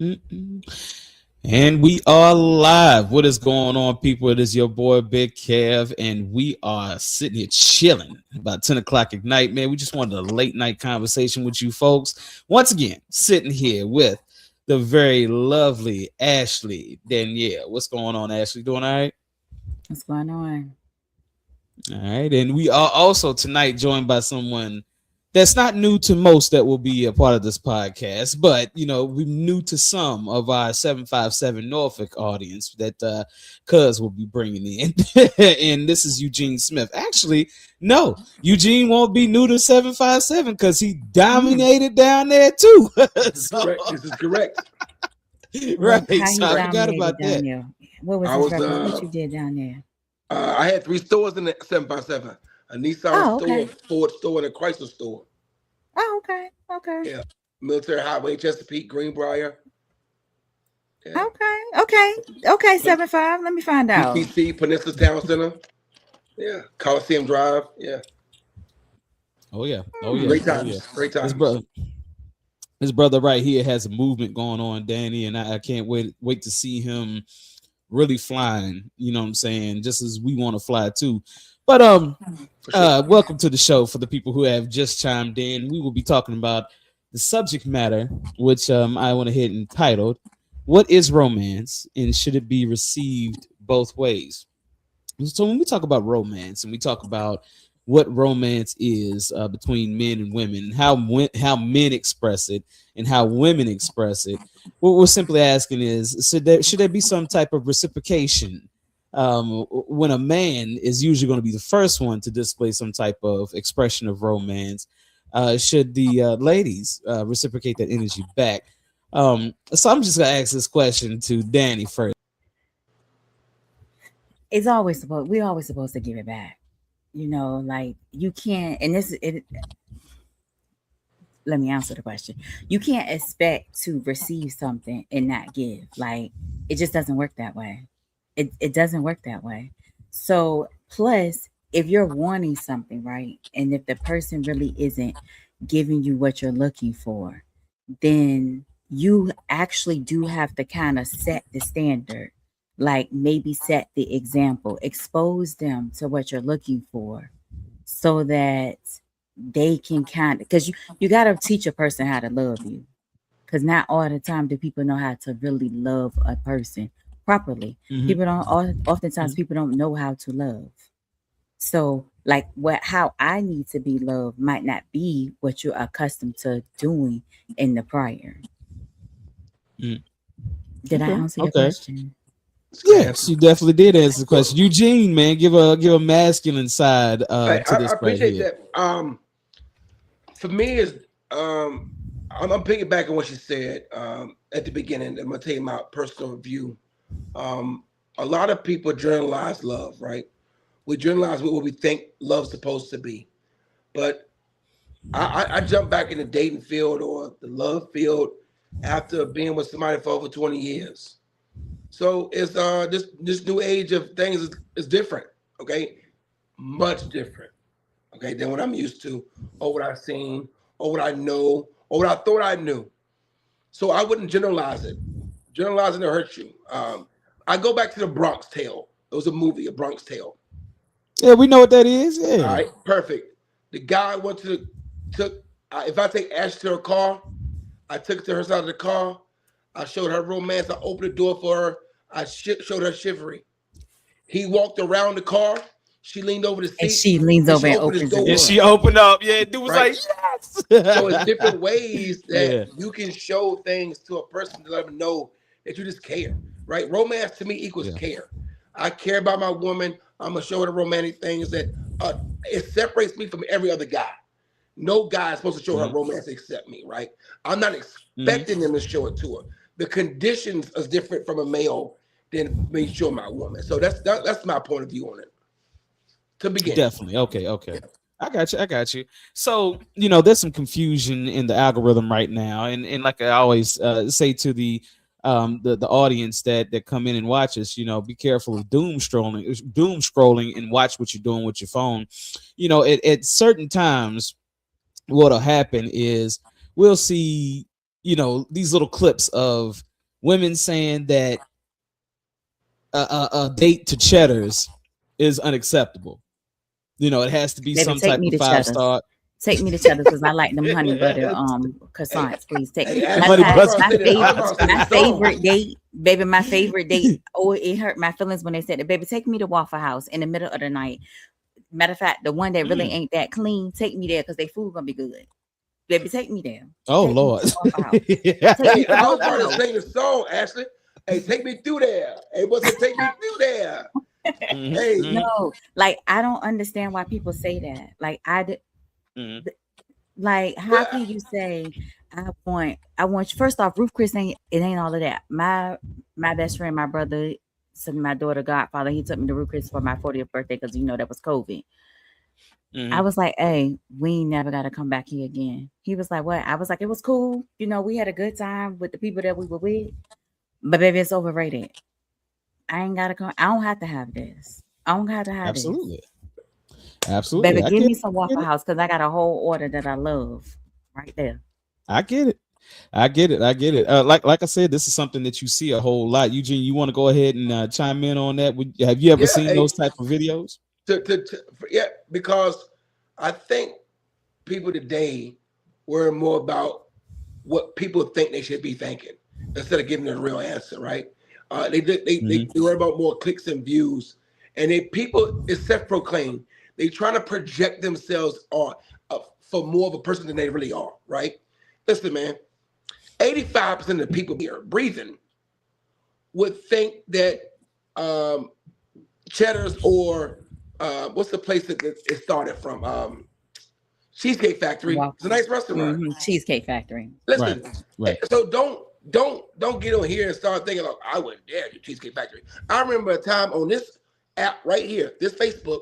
Mm-mm. And we are live. What is going on, people? It is your boy Big Kev, and we are sitting here chilling about 10 o'clock at night. Man, we just wanted a late night conversation with you folks. Once again, sitting here with the very lovely Ashley Danielle. What's going on, Ashley? Doing all right? What's going on? All right. And we are also tonight joined by someone that's not new to most that will be a part of this podcast, but we're new to some of our 757 Norfolk audience that Cuz will be bringing in. And this is Eugene Smith. Actually, no, Eugene won't be new to 757 because he dominated down there too. This is So, correct. This is correct. right. How So he I forgot dominated about down that. there? What was I his was record? What you did down there? I had three stores in the 757. A Nissan Oh, store, a okay. Ford store, and a Chrysler store. Oh, okay. Okay. Yeah. Military Highway, Chesapeake, Greenbrier. Yeah. Okay. Okay. Okay. But 7-5. Let me find out. PTC, Peninsula Town Center. Yeah. Coliseum Drive. Yeah. Oh yeah. Oh yeah. Great Oh yeah. times. Great His times. brother. His brother right here has a movement going on, Danny, and I can't wait to see him really flying. You know what I'm saying? Just as we want to fly too. But For sure. welcome to the show for the people who have just chimed in. We will be talking about the subject matter, which I went ahead and titled, "What is romance and should it be received both ways?" So when we talk about romance and we talk about what romance is between men and women, and how men express it and how women express it, what we're simply asking is, should there be some type of reciprocation when a man is usually going to be the first one to display some type of expression of romance? Should the ladies reciprocate that energy back? So I'm just going to ask this question to Danny first. We're always supposed to give it back. Like you can't, and let me answer the question. You can't expect to receive something and not give. Like it just doesn't work that way. It doesn't work that way. So plus, if you're wanting something, right, and if the person really isn't giving you what you're looking for, then you actually do have to kind of set the standard. Like maybe set the example, expose them to what you're looking for so that they can kind of, because you got to teach a person how to love you, because not all the time do people know how to really love a person properly. Mhm. People don't oftentimes people don't know how to love. So like how I need to be loved might not be what you're accustomed to doing in the prior. Mm. Did I Okay. answer your Okay. question? It's a good Yes, answer. you definitely did answer the Well, question. Eugene, man, give a masculine side to I this right appreciate here. that. For me, is I'm piggybacking what you said at the beginning. I'm gonna tell you my personal view. Um, a lot of people generalize love, right? We generalize what we think love's supposed to be. But I jump back in the dating field or the love field after being with somebody for over 20 years. So it's this new age of things is different, okay? Much different, okay, than what I'm used to, or what I've seen, or what I know, or what I thought I knew. So I wouldn't generalize it. Generalizing to hurt you. I go back to the Bronx Tale. It was a movie, a Bronx Tale. Yeah, we know what that is. All Yeah. right, perfect. The guy went to the took. If I take Ash to her car, I took her to her side of the car. I showed her romance. I opened the door for her. I showed her chivalry. He walked around the car. She leaned over the And seat, she leans and she over and opened his opens the And door. she door. opened up. Yeah, dude was Right. like, So it's yes. different ways that Yeah. you can show things to a person to let them know that you just care. Right? Romance to me equals Yeah. care. I care about my woman. I'm gonna show her the romantic things that it separates me from every other guy. No guy is supposed to show her Mhm. romance except me, right? I'm not Mhm. expecting them to show it to her. The conditions is different from a male than me showing my woman. So that's my point of view on it to begin. Definitely. Okay. Yeah. Okay. I got you. I got you. So there's some confusion in the algorithm right now, and like I always say to the audience that come in and watch us, be careful of doom scrolling, and watch what you're doing with your phone. At certain times, what'll happen is we'll see these little clips of women saying that a date to Cheddar's is unacceptable. You know, it has to be Baby, some take type me of to 5-star. Take me to Cheddar because I like them honey butter croissants. Please take. Hey, Matter Honey of butter. fact, I was gonna say my the song. favorite date, baby, my favorite date. Oh, it hurt my feelings when they said it. Baby, take me to Waffle House in the middle of the night. Matter of fact, the one that really ain't that clean, take me there because they food gonna be good. Baby, take me there. Oh Take me Lord. to Waffle House. Take me Hey, to I was Waffle trying to House. sing the song, Ashley. Hey, take me through there. Hey, what's it? Take me through there. Mhm, Hey, mhm, No, like I don't understand why people say that. Like mhm. like how well, can you say I want first off, Ruth Chris ain't all of that. My best friend, my brother, my daughter godfather, he took me to Ruth Chris for my 40th birthday because that was COVID. I was like, hey, we ain't never gotta come back here again. He was like, what? I was like, it was cool. We had a good time with the people that we were with. But baby, it's overrated. I ain't gotta come. I don't have to have this. I don't have to have this. Absolutely. Absolutely. Baby, I give get me it. some I get Waffle it. House because I got a whole order that I love right there. I get it. I get it. I get it. Like I said, this is something that you see a whole lot. Eugene, you want to go ahead and chime in on that? Have you ever yeah, seen hey, those type of videos? yeah, because I think people today worry more about what people think they should be thinking instead of giving a real answer, right? They worry about more clicks and views, and people is self-proclaimed. They trying to project themselves on for more of a person than they really are, right? Listen, man, 85% of the people here breathing would think that Cheddar's or what's the place that it started from? Cheesecake Factory. It's a nice restaurant. Cheesecake Factory. Right. Listen, Right. so don't get on here and start thinking like I wouldn't dare do Cheesecake Factory. I remember a time on this app right here, this Facebook,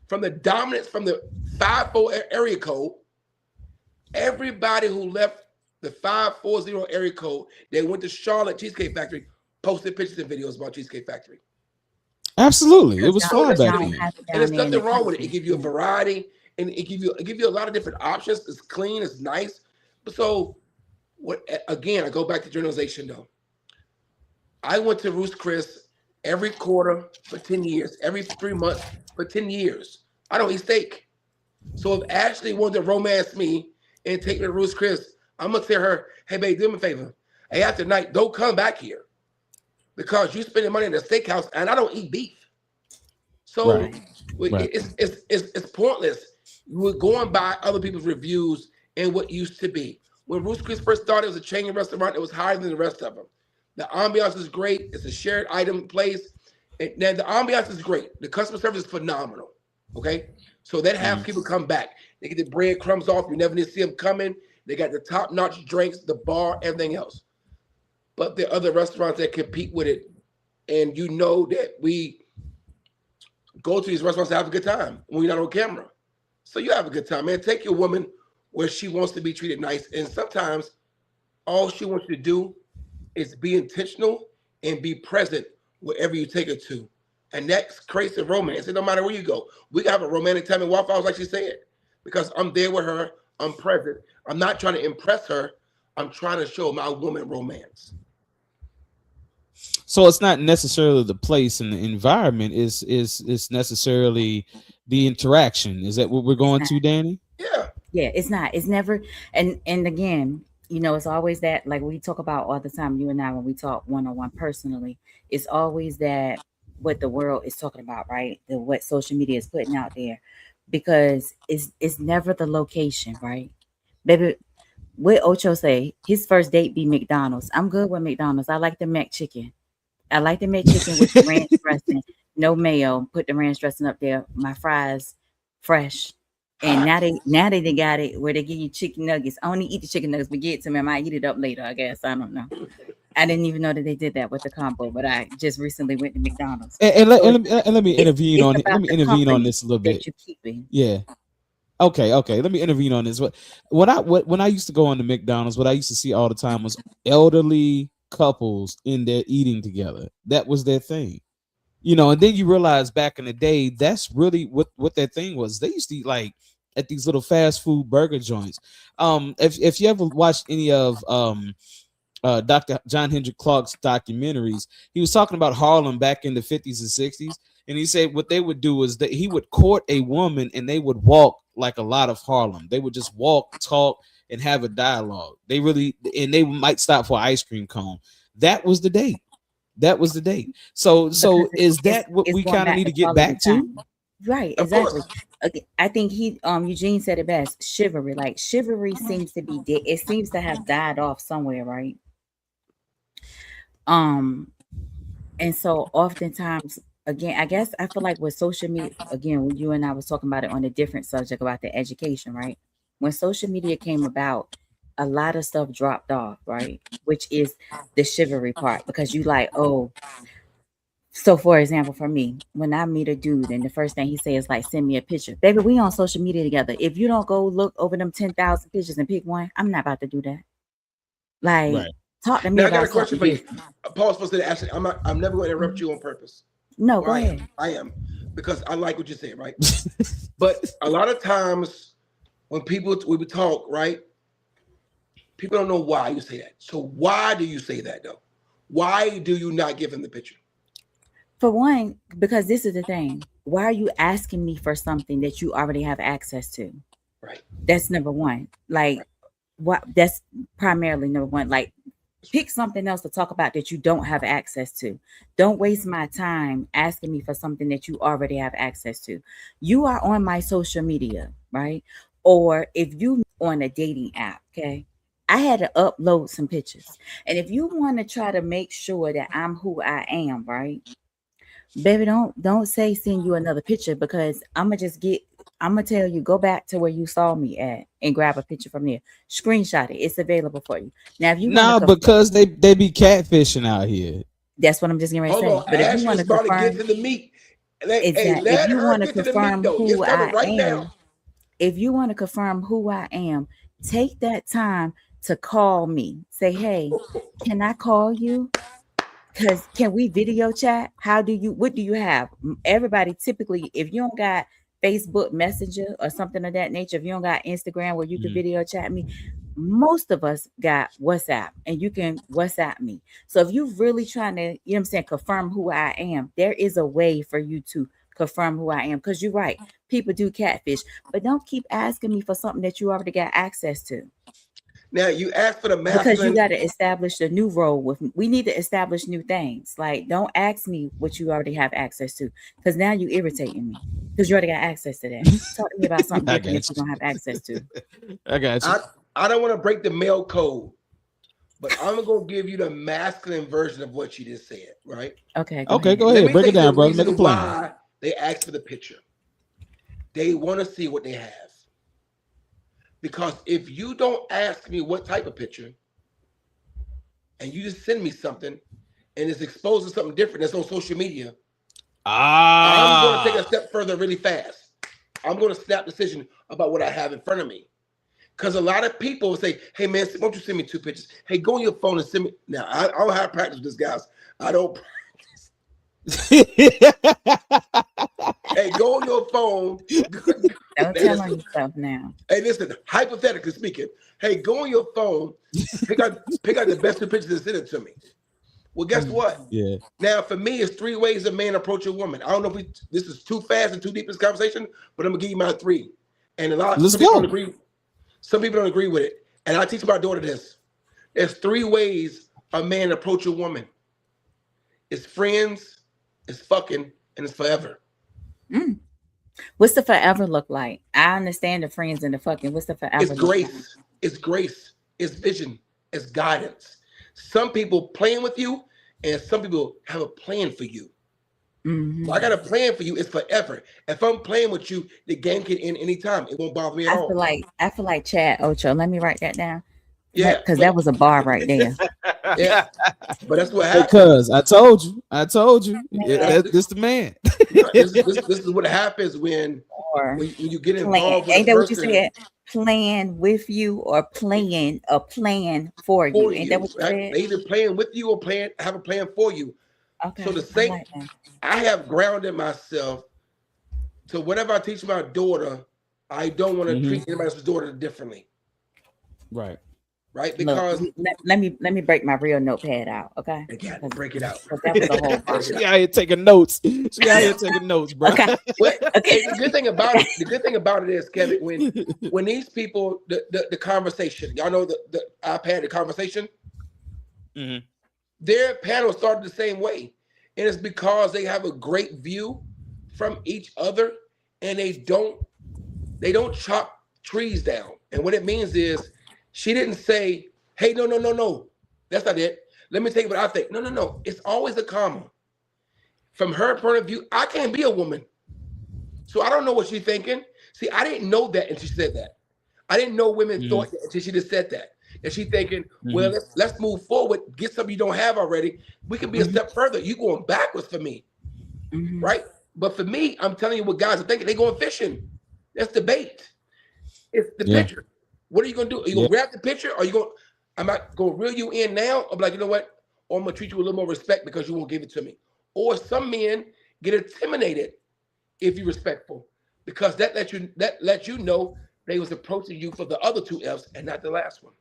from the dominance from the 54 area code, everybody who left the 540 area code, they went to Charlotte Cheesecake Factory, posted pictures and videos about Cheesecake Factory. Absolutely. It was So fly back y'all then. have it And there's down there in nothing the wrong with it. It country. gives you a variety and it give you a lot of different options. It's clean, it's nice. So what again, I go back to generalization though. I went to Ruth's Chris every quarter for 10 years, every 3 months for 10 years. I don't eat steak. So if Ashley wanted to romance me and take me to Ruth's Chris, I'm gonna tell her, hey babe, do me a favor. Hey, after night, don't come back here because you spending money in the steakhouse and I don't eat beef. So Right. Right. it's pointless. We're going by other people's reviews and what used to be. When Ruth's Chris first started, it was a chain restaurant. It was higher than the rest of them. The ambiance is great. It's a shared item place. And then the ambiance is great. The customer service is phenomenal. Okay. So that have people come back. They get the breadcrumbs off. You never need to see them coming. They got the top-notch drinks, the bar, everything else. But there are other restaurants that compete with it. And you know that we go to these restaurants to have a good time when you're not on camera. So you have a good time, man. Take your woman where she wants to be treated nice. And sometimes all she wants you to do is be intentional and be present wherever you take her to. And that creates a romance. It don't matter where you go. We can have a romantic time in Waffle House, like she said, because I'm there with her. I'm present. I'm not trying to impress her. I'm trying to show my woman romance. So it's not necessarily the place and the environment, is necessarily the interaction. Is that what we're going to, Danny? Yeah. Yeah, it's not. It's never. And again, it's always that, like we talk about all the time, you and I, when we talk one-on-one personally, it's always that what the world is talking about, right? What social media is putting out there, because it's never the location, right? Baby, what Ocho say? His first date be McDonald's. I'm good with McDonald's. I like the Mac chicken. I like the Mac chicken with the ranch dressing, no mayo. Put the ranch dressing up there. My fries fresh. And now they got it where they give you chicken nuggets. I only eat the chicken nuggets, but get it to me. I might eat it up later, I guess. I don't know. I didn't even know that they did that with the combo, but I just recently went to McDonald's. And let me intervene on about the on company this a little bit. that you keeping. Yeah. Okay. Let me intervene on this. When I used to go into McDonald's, what I used to see all the time was elderly couples in there eating together. That was their thing. And then you realize back in the day, that's really what their thing was. They used to eat like at these little fast food burger joints. If you ever watched any of Dr. John Hendrik Clark's documentaries, he was talking about Harlem back in the 50s and 60s. And he said what they would do is that he would court a woman and they would walk like a lot of Harlem. They would just walk, talk, and have a dialogue. They might stop for an ice cream cone. That was the date. That was the date. So is that what we kind of need to get back to? Right, exactly. Okay, I think Eugene said it best. Chivalry, like chivalry seems to be dead. It seems to have died off somewhere, right? And so oftentimes, again, I guess I feel like with social media, again, when you and I was talking about it on a different subject about the education, right? When social media came about, a lot of stuff dropped off, right? Which is the chivalry part, because you like, oh, so for example, for me, when I meet a dude and the first thing he says is like, send me a picture. Baby, we on social media together. If you don't go look over them 10,000 pictures and pick one, I'm not about to do that. Like, right. Talk to me now, about I got a question for you. Paul's supposed to ask. I'm never going to interrupt you on purpose. No, go ahead. I am, because I like what you say, right? But a lot of times when we talk, right, people don't know why you say that. So why do you say that, though? Why do you not give him the picture? For one, because this is the thing. Why are you asking me for something that you already have access to? Right. That's number one. Like, what? That's primarily number one. Like, pick something else to talk about that you don't have access to. Don't waste my time asking me for something that you already have access to. You are on my social media, right? Or if you on a dating app, okay? I had to upload some pictures. And if you want to try to make sure that I'm who I am, right? Baby, don't say send you another picture, because I'm gonna tell you, go back to where you saw me at and grab a picture from there. Screenshot it. It's available for you. Now, if you because they be catfishing out here. That's what I'm just gonna say. But if you want to confirm, get to the meat. If you want to confirm who I am, if you want to confirm who I am, take that time to call me. Say, hey, can I call you? Because can we video chat? What do you have? Everybody typically, if you don't got Facebook Messenger or something of that nature, if you don't got Instagram where you can video chat me, most of us got WhatsApp, and you can WhatsApp me. So if you're really trying to, you know what I'm saying, confirm who I am, there is a way for you to confirm who I am. Because you're right, people do catfish, but don't keep asking me for something that you already got access to. Now you ask for the masculine, because you got to establish a new role with me. We need to establish new things. Like, don't ask me what you already have access to, because now you irritating me because you already got access to that. Talk to me about something different that you don't have access to. I got you. I don't want to break the male code, but I'm gonna give you the masculine version of what you just said, right? Okay. Go ahead. Break it down, brother. Make a plan. Why they ask for the picture? They want to see what they have. Because if you don't ask me what type of picture, and you just send me something, and it's exposing something different that's on social media, I'm going to take a step further really fast. I'm going to snap decision about what I have in front of me. Because a lot of people will say, hey, man, why don't you send me 2 pictures? Hey, go on your phone and send me. Now, I don't have practice with this, guys. I don't practice. Hey, go on your phone. Don't tell on yourself now. Hey, listen, hypothetically speaking, hey, go on your phone, pick out the best 2 pictures and send it to me. Well, guess what? Yeah. Now, for me, it's 3 ways a man approach a woman. I don't know if this is too fast and too deep in this conversation, but I'm gonna give you my 3. And some people don't agree. Some people don't agree with it. And I teach my daughter this. There's 3 ways a man approach a woman. It's friends, it's fucking, and it's forever. What's the forever look like? I understand the friends and the fucking. What's the forever? It's grace. It's grace. It's vision. It's guidance. Some people playing with you, and some people have a plan for you. Mm-hmm. I got a plan for you. It's forever. If I'm playing with you, the game can end anytime. It won't bother me at all. I feel like Chad Ocho. Let me write that down. Yeah, because that was a bar right there. Yeah, but that's what happens. Because I told you. This the man. this is what happens when you get involved. Ain't that what you said? Plan with you or playing a plan for you. Ain't that what you said? They either playing with you or have a plan for you. Okay. So the same, I have grounded myself to whatever I teach my daughter. I don't want to treat anybody else's daughter differently. Right. right? Because Look, let me break my real notepad out, okay? again, break it out. Because that was a whole bunch. She out here taking notes. She out here taking notes, bro. Okay. Well, Okay. the good thing about it is, Kevin, when these people, the conversation, y'all know the iPad, the conversation, Mhm. their panel started the same way, and it's because they have a great view from each other, and they don't chop trees down. And what it means is, she didn't say, "Hey, no, that's not it. Let me tell you what I think." No. It's always a comma. From her point of view, I can't be a woman, so I don't know what she's thinking. See, I didn't know that until she said that. I didn't know women thought that until she just said that. And she thinking, well, let's move forward, get something you don't have already. We can be a step further. You going backwards for me, right? But for me, I'm telling you what guys are thinking. They going fishing. That's the bait. It's the picture. What are you gonna do? Are you gonna grab the picture? Or are you going? I'm not gonna reel you in now. I'm like, you know what? Or I'm gonna treat you with a little more respect because you won't give it to me. Or some men get intimidated if you're respectful, because that lets you know they was approaching you for the other two F's and not the last one.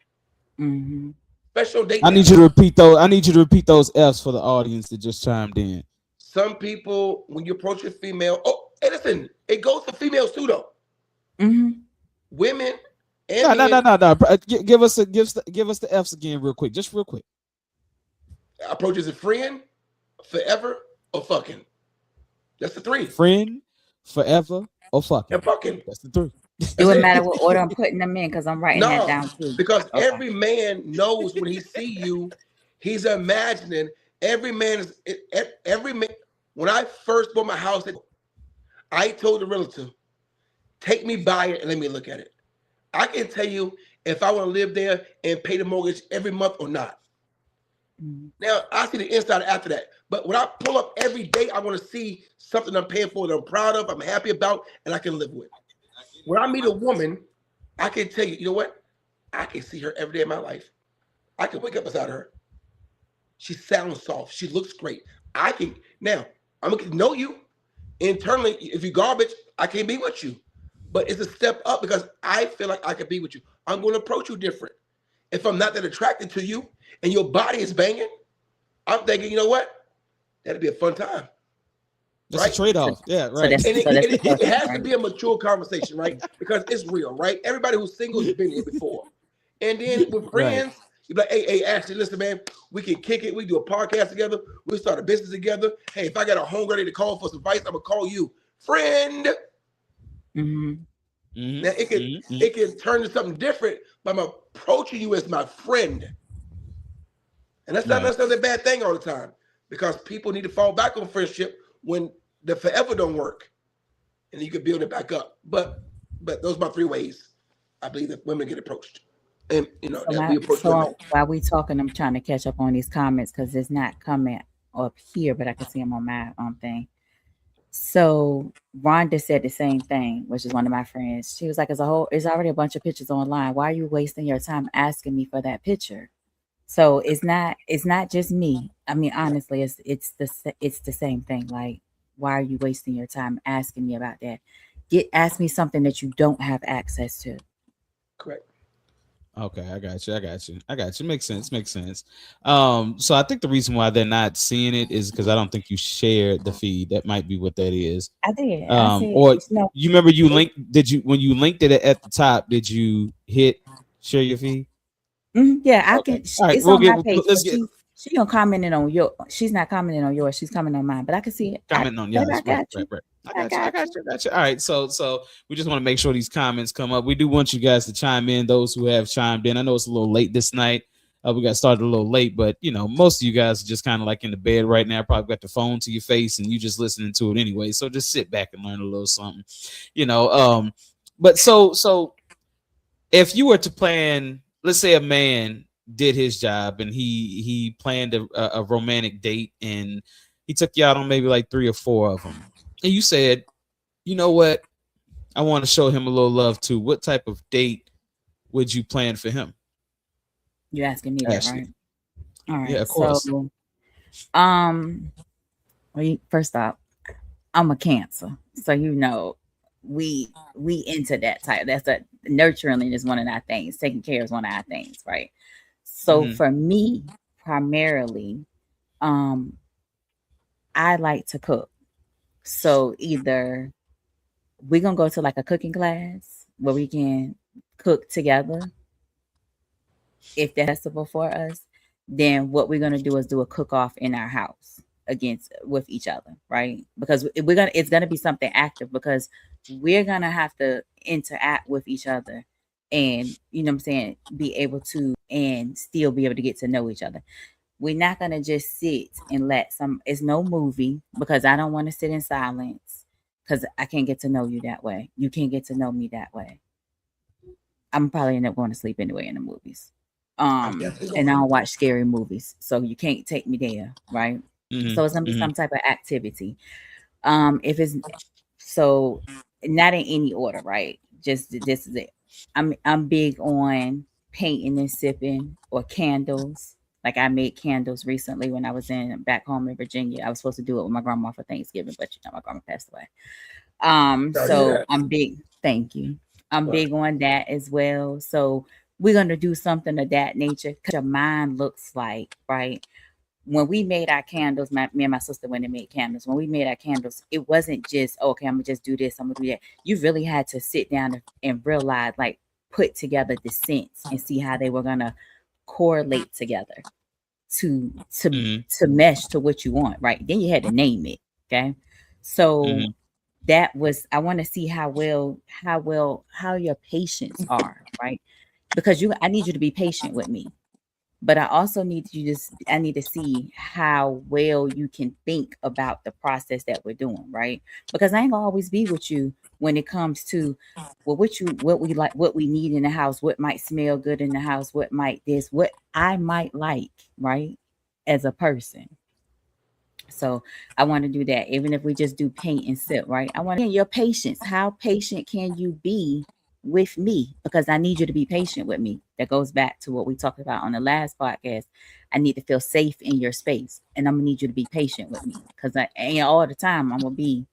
Special date. I need you to repeat those. I need you to repeat those F's for the audience that just chimed in. Some people, when you approach a female, hey, listen, it goes for females too, though. Women and No. Give us the F's again, real quick, just real quick. Approach as a friend, forever, or fucking. That's the three. Friend, forever, or fucking. And fucking. That's the three. It wouldn't matter what order I'm putting them in because I'm writing that down too. Because every man knows when he see you, he's imagining. Every man. When I first bought my house, I told the realtor, take me by it and let me look at it. I can tell you if I want to live there and pay the mortgage every month or not. Now, I see the inside after that. But when I pull up every day, I want to see something I'm paying for that I'm proud of, I'm happy about, and I can live with. When I meet a woman, I can tell you, you know what? I can see her every day of my life. I can wake up beside her. She sounds soft. She looks great. Now, I'm going to know you. Internally, if you're garbage, I can't be with you. But it's a step up because I feel like I can be with you. I'm going to approach you different. If I'm not that attracted to you and your body is banging, I'm thinking, you know what? That'd be a fun time. That's a trade-off. Yeah, right. So it has to be a mature conversation, right? Because it's real, right? Everybody who's single has been here before. And then with friends, you're like, hey, Ashley, listen, man, we can kick it. We do a podcast together. We start a business together. Hey, if I got a homegirl to call for some advice, I'm gonna call you, friend. Now it can turn to something different, but I'm approaching you as my friend. And that's not necessarily a bad thing all the time, because people need to fall back on friendship when the forever don't work, and you can build it back up. But those are my three ways I believe that women get approached. And we approach women. While we talking, I'm trying to catch up on these comments because it's not coming up here, but I can see them on my thing. So Rhonda said the same thing, which is one of my friends. She was like, it's already a bunch of pictures online. Why are you wasting your time asking me for that picture? So it's not just me. I mean, honestly, it's the same thing. Like, why are you wasting your time asking me about that? Ask me something that you don't have access to. Correct. Okay, I got you. Makes sense. So I think the reason why they're not seeing it is because I don't think you shared the feed. That might be what that is. I did. You remember you linked? When you linked it at the top? Did you hit share your feed? Yeah, I can. All right, it's on my page. She gonna comment it on your. She's not commenting on yours. She's commenting on mine. But I can see it. Commenting on yours. Right. I got you. All right. So we just want to make sure these comments come up. We do want you guys to chime in. Those who have chimed in. I know it's a little late this night. We got started a little late, but most of you guys are just kind of like in the bed right now. Probably got the phone to your face and you just listening to it anyway. So just sit back and learn a little something. But so if you were to plan, let's say a man did his job and he planned a romantic date and he took you out on maybe like 3 or 4 of them, and you said, you know what, I want to show him a little love too. What type of date would you plan for him? You're asking me that, right? All right. Yeah, of course. So, first off, I'm a Cancer, so we into that type. That's nurturing is one of our things. Taking care is one of our things, right? So for me, primarily, um, I like to cook. So either we're gonna go to like a cooking class where we can cook together if that's possible for us. Then what we're gonna do is do a cook off in our house against with each other, right? Because it's gonna be something active because we're gonna have to interact with each other and you know what I'm saying, be able to and still be able to get to know each other. We're not gonna just sit and let some. It's no movie because I don't want to sit in silence because I can't get to know you that way. You can't get to know me that way. I'm probably end up going to sleep anyway in the movies. I'm definitely And I going. don't watch scary movies, so you can't take me there, right? So it's gonna be some type of activity. If it's so not in any order, right? Just this is it. I'm big on painting and sipping or candles. Like I made candles recently when I was in back home in Virginia. I was supposed to do it with my grandma for Thanksgiving, but you know my grandma passed away. Sorry to hear So that. I'm big. Thank you. I'm Well, big on that as well. So we're gonna do something of that nature. Cause your mind looks like, right? When we made our candles, me and my sister went and made candles. When we made our candles, it wasn't just okay. I'm gonna just do this. I'm gonna do that. You really had to sit down and realize, like, put together the scents and see how they were gonna correlate together to to to mesh to what you want. Right? Then you had to name it. Okay, so that was I want to see how your patients are, right? Because I need you to be patient with me. But I also I need to see how well you can think about the process that we're doing, right? Because I ain't gonna always be with you when it comes to well, what we like, what we need in the house, what might smell good in the house, what I might like, right? As a person. So I want to do that, even if we just do paint and sip, right? I want your patience. How patient can you be with me? Because I need you to be patient with me. That goes back to what we talked about on the last podcast. I need to feel safe in your space, and I'm gonna need you to be patient with me because I ain't all the time. I'm gonna be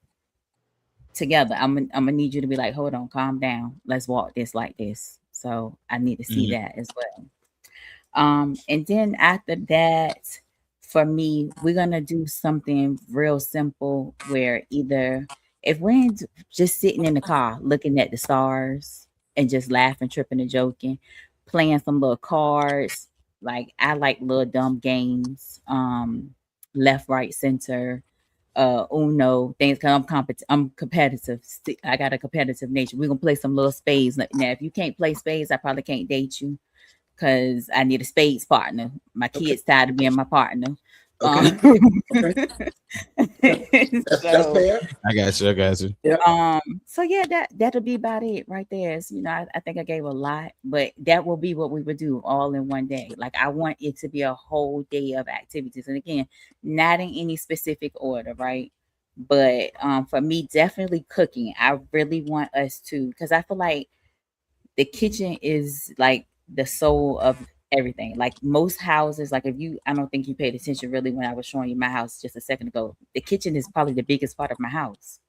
together. I'm gonna need you to be like, hold on, calm down. Let's walk this like this. So I need to see that as well. And then after that, for me, we're gonna do something real simple where either if we're just sitting in the car looking at the stars and just laughing, tripping, and joking, playing some little cards. Like I like little dumb games, left, right, center, Uno things. Cause I'm competitive. I got a competitive nature. We're gonna play some little spades. Now, if you can't play spades, I probably can't date you because I need a spades partner. My okay. kids tired of being my partner. Okay. Okay. That's So fair. I got you. I got you. Yeah. so yeah, that'll be about it right there. So, I think I gave a lot, but that will be what we would do all in one day. Like I want it to be a whole day of activities. And again, not in any specific order, right? But for me, definitely cooking. I really want us to because I feel like the kitchen is like the soul of everything. Like most houses, like I don't think you paid attention really when I was showing you my house just a second ago. The kitchen is probably the biggest part of my house.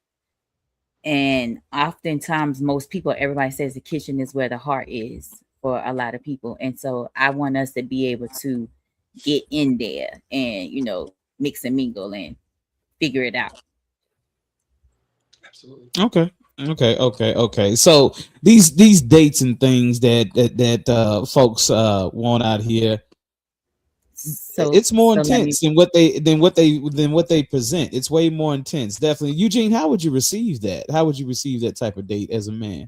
And oftentimes, everybody says the kitchen is where the heart is for a lot of people. And so I want us to be able to get in there and, mix and mingle and figure it out. Absolutely. Okay. So these dates and things that folks want out here, So, it's more so let me, intense than what they present. It's way more intense. Definitely, Eugene. How would you receive that? How would you receive that type of date as a man?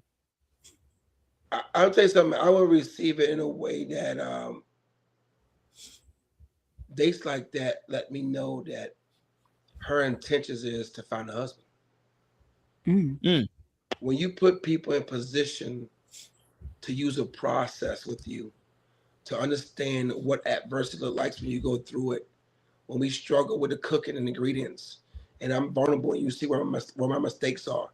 I'll tell you something. I will receive it in a way that dates like that let me know that her intentions is to find a husband. mm, When you put people in position to use a process with you, to understand what adversity looks like when you go through it, when we struggle with the cooking and ingredients, and I'm vulnerable, and you see where my mistakes are,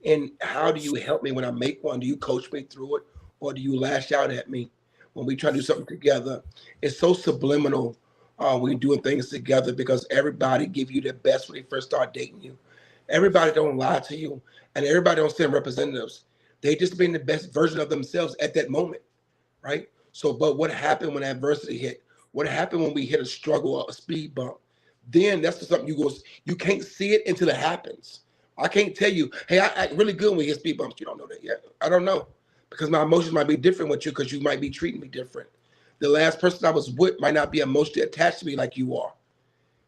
and how do you help me when I make one? Do you coach me through it, or do you lash out at me when we try to do something together? It's so subliminal when you're doing things together because everybody give you their best when they first start dating you. Everybody don't lie to you, and everybody don't send representatives. They just being the best version of themselves at that moment, right? So, but what happened when adversity hit? What happened when we hit a struggle or a speed bump? Then that's something you can't see it until it happens. I can't tell you, hey, I act really good when we hit speed bumps. You don't know that yet. I don't know because my emotions might be different with you because you might be treating me different. The last person I was with might not be emotionally attached to me like you are.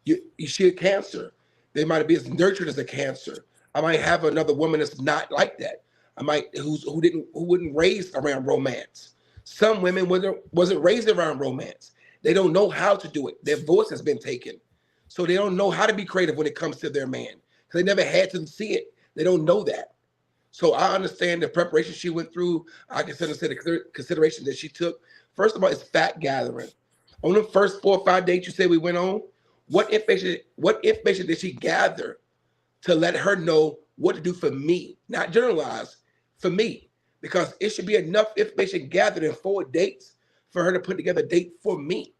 You see a cancer. They might be as nurtured as a cancer. I might have another woman that's not like that. I might who wouldn't raise around romance. Some women wasn't raised around romance. They don't know how to do it. Their voice has been taken. So they don't know how to be creative when it comes to their man. Because they never had to see it. They don't know that. So I understand the preparation she went through. I consider the consideration that she took. First of all, it's fact gathering. On the first 4 or 5 dates you say we went on, what information did she gather to let her know what to do for me? Not generalize, for me. Because it should be enough information gathered in 4 dates for her to put together a date for me.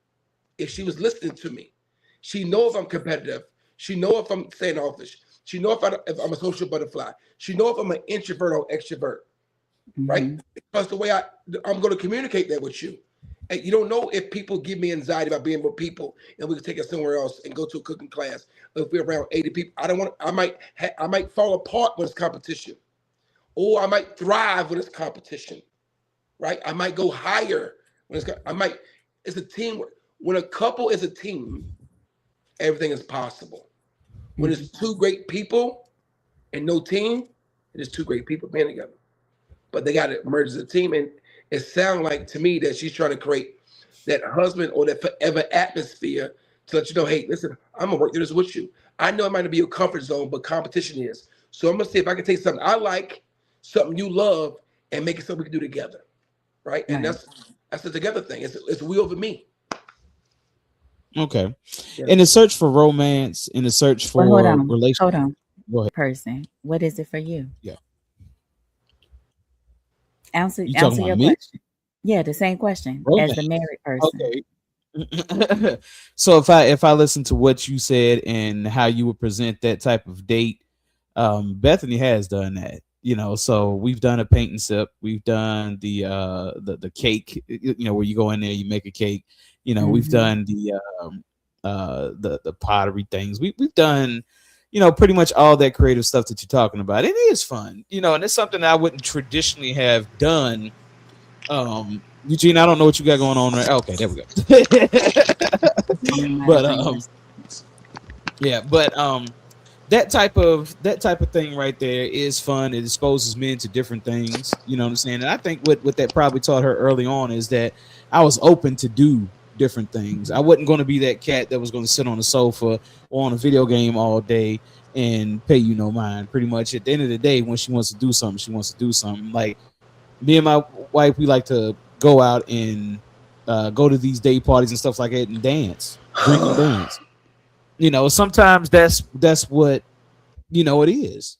If she was listening to me, she knows I'm competitive. She knows if I'm standoffish. She knows if I'm a social butterfly. She knows if I'm an introvert or extrovert, right? Because the way I'm going to communicate that with you. And you don't know if people give me anxiety about being with people and we can take it somewhere else and go to a cooking class. If we're around 80 people, I might fall apart when it's competition. Or I might thrive when it's competition, right? I might go higher when it's a team. When a couple is a team, everything is possible. When it's 2 great people and no team, it is 2 great people being together. But they got to merge as a team. And it sounds like to me that she's trying to create that husband or that forever atmosphere to let you know, hey, listen, I'm going to work through this with you. I know it might not be your comfort zone, but competition is. So I'm going to see if I can take something I like, something you love, and make it something we can do together. Right? And that's a together thing. It's we over me. Okay. Yeah. In the search for romance, in the search for relationship. Hold on. Go ahead. Person, what is it for you? Yeah. Answer your question. Yeah, the same question as the married person. Okay. So if I listen to what you said and how you would present that type of date, Bethany has done that. So we've done a paint and sip. We've done the cake. Where you go in there, you make a cake. We've done the pottery things. We've done, pretty much all that creative stuff that you're talking about. It is fun, and it's something I wouldn't traditionally have done. Eugene, I don't know what you got going on right. Okay, there we go. But that type of thing right there is fun. It exposes men to different things. You know what I'm saying? And I think what that probably taught her early on is that I was open to do different things. I wasn't going to be that cat that was going to sit on the sofa or on a video game all day and pay you no mind. Pretty much at the end of the day, when she wants to do something, she wants to do something. Like me and my wife, we like to go out and go to these day parties and stuff like that and dance, drink and dance. Sometimes that's what it is.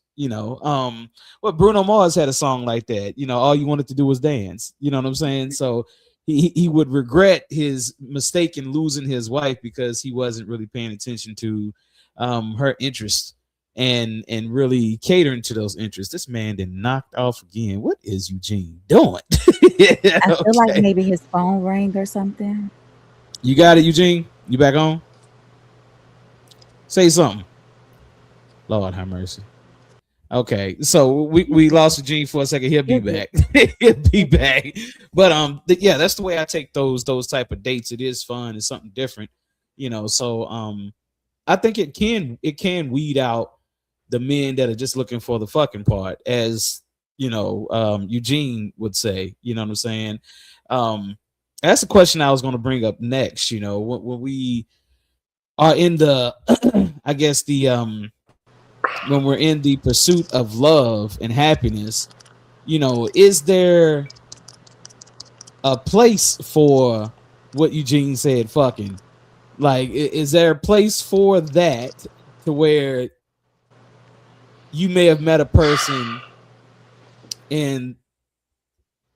What Bruno Mars had a song like that. All you wanted to do was dance. You know what I'm saying? So he would regret his mistake in losing his wife because he wasn't really paying attention to her interests and really catering to those interests. This man then knocked off again. What is Eugene doing? I feel like maybe his phone rang or something. You got it, Eugene? You back on? Say something. Lord have mercy. Okay, so we lost Eugene for a second. He'll be back. He'll be back. But yeah, that's the way I take those type of dates. It is fun. It's something different, So I think it can weed out the men that are just looking for the fucking part, as Eugene would say. You know what I'm saying? That's a question I was going to bring up next. When we are in the, I guess when we're in the pursuit of love and happiness, is there a place for what Eugene said, fucking? Like, is there a place for that to where you may have met a person and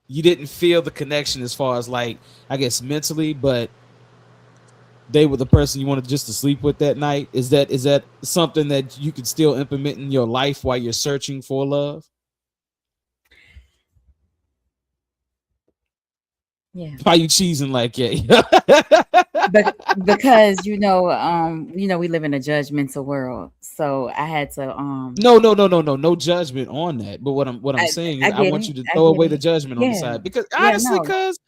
you didn't feel the connection as far as, like, I guess mentally, but they were the person you wanted just to sleep with that night? Is that something that you could still implement in your life while you're searching for love? Yeah. Why you cheesing like that? But because we live in a judgmental world, so I had to No judgment on that. But what I'm saying is, I I get want it. you to I throw get away the it. judgment on the Yeah. side, because Yeah, honestly, no. because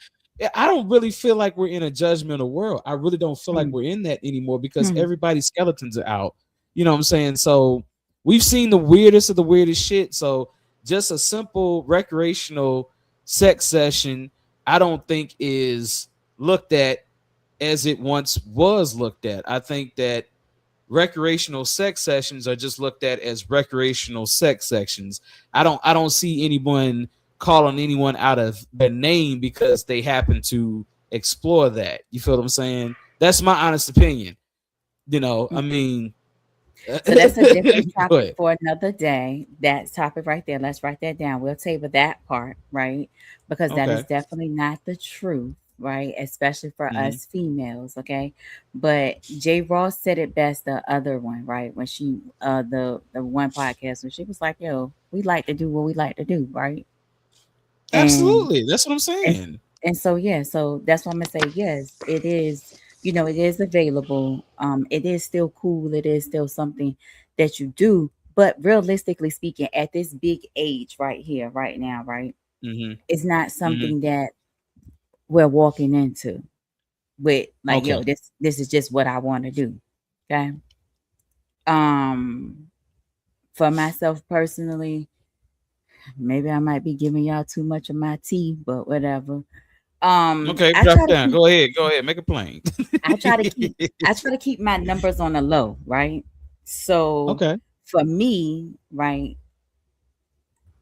I don't really feel like we're in a judgmental world. I really don't feel like Hmm. we're in that anymore, because Hmm. everybody's skeletons are out. You know what I'm saying? So we've seen the weirdest of the weirdest shit. So just a simple recreational sex session, I don't think is looked at as it once was looked at. I think that recreational sex sessions are just looked at as recreational sex sessions. I don't see anyone calling anyone out of their name because they happen to explore that. You feel what I'm saying? That's my honest opinion. I mean, So that's a different go topic ahead. for another day. That topic right there. Let's write that down. We'll table that part, right? Because that is Okay. definitely not the truth, right? Especially for Mhm. us females, okay? But Jay Ross said it best the other one, right? When she the one podcast when she was like, yo, we like to do what we like to do, right? And Absolutely. That's what I'm and, saying. and so yeah, so that's why I'm gonna say yes, it is, it is available. It is still cool, it is still something that you do, but realistically speaking, at this big age right here, right now, right, Hmm. it's not Hmm. something that we're walking into with like, Okay. yo, this is just what I want to do. Okay. Um for myself personally, maybe I might be giving y'all too much of my tea, but whatever. Okay. I Drop try it to down. keep Go ahead. Go ahead. Make a plain. I try to keep I try to keep my numbers on the low, right? So Okay. for me, right,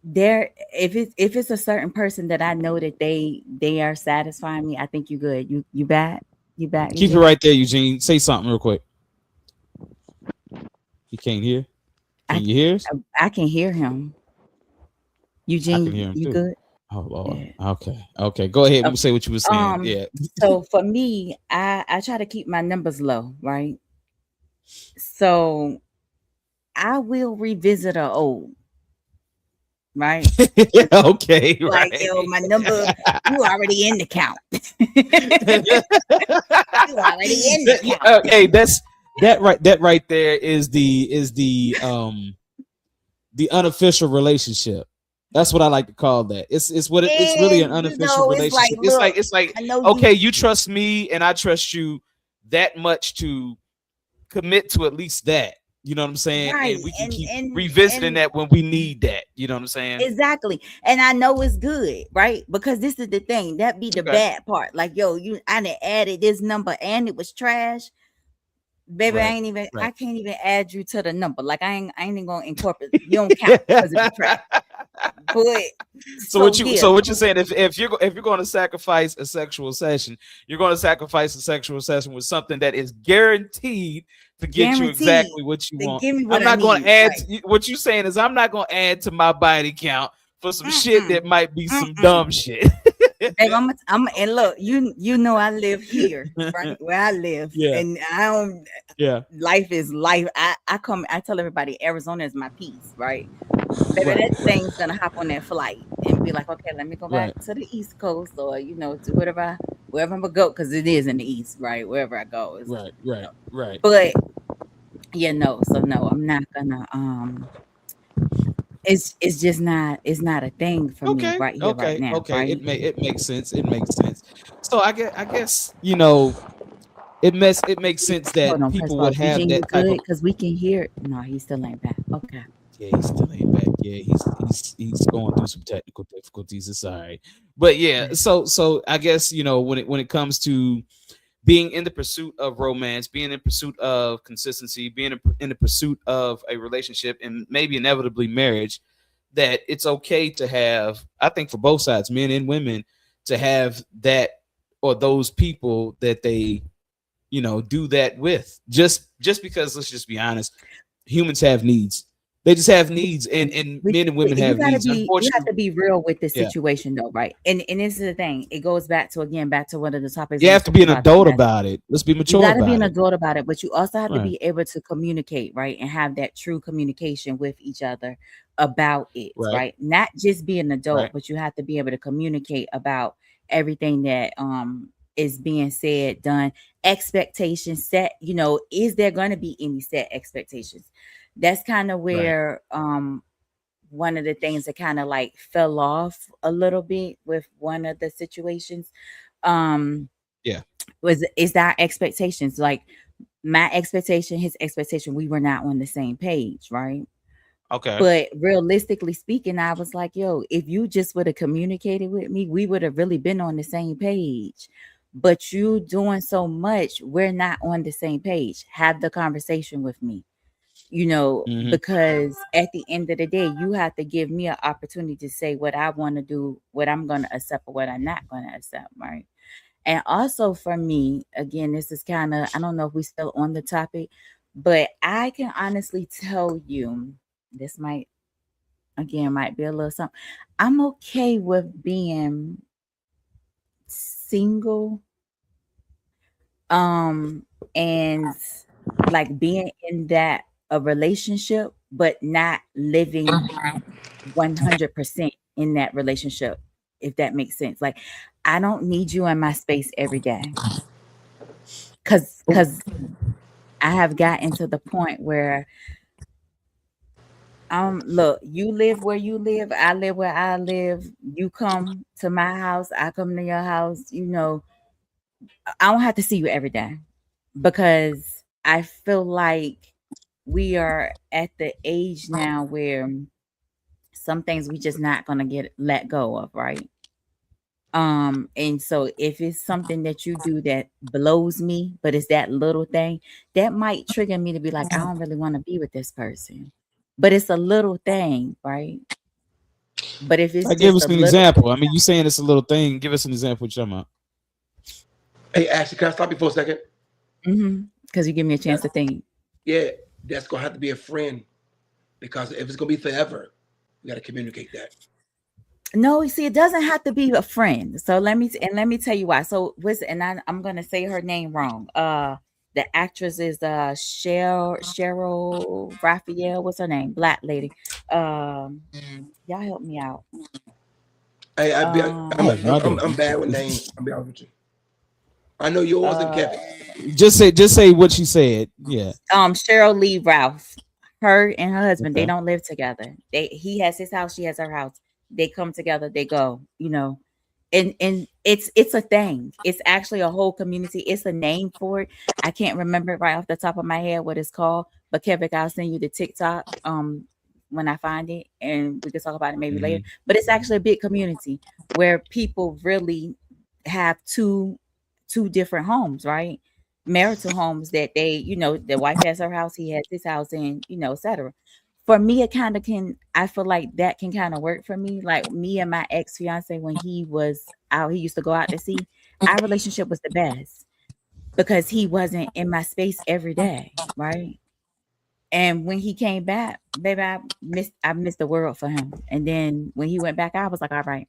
there if it's a certain person that I know that they are satisfying me, I think you good. You back? You back, Keep it Eugene? right there, Eugene. Say something real quick. You can't hear? I Can you hear us? I can hear him. I can Eugene, hear him you too. good? Oh Lord. Yeah. Okay. Okay. Go ahead Okay. and say what you were saying. Um, Yeah. so for me, I try to keep my numbers low, right? So I will revisit a old, right? Okay. Like, yo, Right. my number, you already in the count. You already in the count. Hey, that right there is the unofficial relationship. That's what I like to call that. It's really an And unofficial it's like, relationship. It's like look, it's like I know okay, you you trust me and I trust you that much to commit to at least that. You know what I'm saying? right. And we can And keep and revisiting and that when we need that. You know what I'm saying? exactly. And I know it's good, right? Because this is the thing. That be the Okay. bad part. Like, yo, I done added this number and it was trash. Baby, Right. I Right. can't even add you to the number. Like I ain't even gonna incorporate, you don't count because it be trash. But So so yeah, what you're saying, if you're going to sacrifice a sexual session, you're going to sacrifice a sexual session with something that is guaranteed to get you guaranteed exactly what you to want. give me I'm what I not going need. to add Right. what you're saying is I'm not going to add to my body count for some shit Mm-mm, that might be some mm-mm. dumb shit. Babe, and look, you know I live here, right where I live, Yeah. and I don't. Yeah. Life is life. I tell everybody Arizona is my peace, right? Baby, Right. that thing's gonna hop on that flight and be like, okay, let me go back Right. to the East Coast, or to wherever I'm gonna go, because it is in the East, right? Wherever I go is, Right. Right. Right. but yeah, no. So no, I'm not gonna. It's just not. It's not a thing for me Okay. right here, right Okay. now, Okay. right? It makes sense. It makes sense. So I guess it makes sense Hold that on, press people would pause. have Eugene, you that type good? of. Because we can hear it. No, he still ain't back. Okay. Yeah, he still ain't back. Yeah, he's going through some technical difficulties. It's all right. But yeah, Yeah. so I guess when it comes to being in the pursuit of romance, being in pursuit of consistency, being in the pursuit of a relationship, and maybe inevitably marriage, that it's okay to have, I think for both sides, men and women, to have that or those people that they do that with. Just because, let's just be honest, humans have needs. They just have needs, and men and women You have gotta needs. be you have Unfortunately, to be real with the yeah, situation though, right? And this is the thing. It goes back to one of the topics you we have to spoke be an about adult last. about it. Let's be You mature got to be an about it. adult about it, but you also have to Right, be able to communicate, right? And have that true communication with each other about it, right, right? Not just be an adult, right. but you have to be able to communicate about, everything that is being said, done, expectations set, is there going to be any set expectations? That's kind of Right. where one of the things that kind of like fell off a little bit with one of the situations um Yeah. is our expectations. Like my expectation, his expectation, we were not on the same page, right? Okay. But realistically speaking, I was like, yo, if you just would have communicated with me, we would have really been on the same page. But you doing so much, we're not on the same page. Have the conversation with me, Hmm. because at the end of the day, you have to give me an opportunity to say what I want to do, what I'm going to accept, or what I'm not going to accept, right? And also for me, again, this is kind of, I don't know if we still on the topic, but I can honestly tell you, this might be a little something. I'm okay with being single, and like being in that a relationship, but not living 100% in that relationship, if that makes sense. Like, I don't need you in my space every day, because I have gotten to the point where look, you live where you live, I live where I live. You come to my house, I come to your house. I don't have to see you every day, because I feel like we are at the age now where some things we just not gonna get let go of, right? And so if it's something that you do that blows me, but it's that little thing that might trigger me to be like, I don't really want to be with this person. But it's a little thing, right? But if it's Like, give just us a an little, example. I mean, you saying it's a little thing. Give us an example. What you're talking about? Hey, Ashley, can I stop you for a second? because you give me a chance That's, to think. yeah, that's gonna have to be a friend because if it's gonna be forever, we gotta communicate that. No, you see, it doesn't have to be a friend. So let me tell you why. So I'm gonna say her name wrong. The actress is Cheryl Raphael. What's her name? Black lady. Y'all help me out. Hey, I have no idea. I'm bad with names. I'll be honest with you. I know yours and Uh, Kevin. Just say what she said. Yeah. Cheryl Lee Ralph. Her and her husband, they Okay. don't live together. He has his house, she has her house. They come together, they go, and it's a thing. It's actually a whole community. It's a name for it. I can't remember it right off the top of my head what it's called, but Kevin, I'll send you the TikTok when I find it, and we can talk about it maybe later. Hmm. But it's actually a big community where people really have two different homes, right? Marital homes that the wife has her house, he has his house, and etc. For me, it kind of can, I feel like that can kind of work for me. Like me and my ex-fiance, when he was out, he used to go out to sea. Our relationship was the best because he wasn't in my space every day, right? And when he came back, baby, I missed the world for him. And then when he went back, I was like, all right,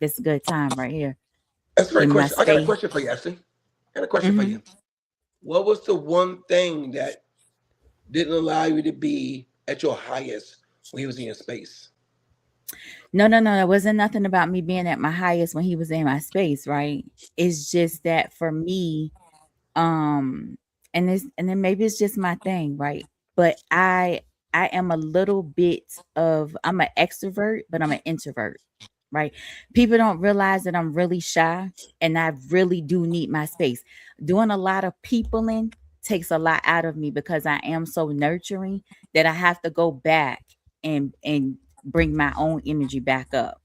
this is a good time right here That's a great in my question. I got a space. question for you, Ashley. I got a question for Hmm. you. What was the one thing that didn't allow you to be at your highest when he was in your space? No, no, no. It wasn't nothing about me being at my highest when he was in my space, right? It's just that for me, um, and then maybe it's just my thing, right? But I am a little bit of, I'm an extrovert, but I'm an introvert, right? People don't realize that I'm really shy and I really do need my space. Doing a lot of peopling takes a lot out of me because I am so nurturing that I have to go back and bring my own energy back up.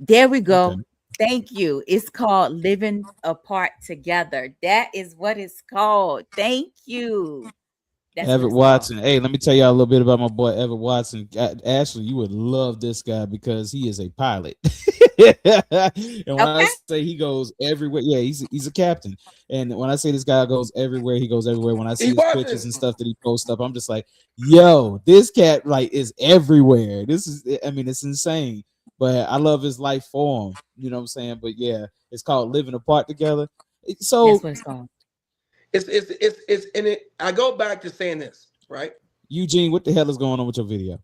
There we Okay. go. Thank you. It's called living apart together. That is what it's called. Thank you. That's what Everett it's called. Watson. Hey, let me tell y'all a little bit about my boy Everett Watson. Ashley, you would love this guy because he is a pilot. And when I Okay. say he goes everywhere, yeah, he's a captain. And when I say this guy goes everywhere, he goes everywhere. When I see He his pictures wasn't. and stuff that he posts up, I'm just like, yo, this cat like is everywhere. I mean, it's insane. But I love his life form. You know what I'm saying? But yeah, it's called living apart together. That's So what it's called. It's in it. I go back to saying this, right? Eugene, what the hell is going on with your video?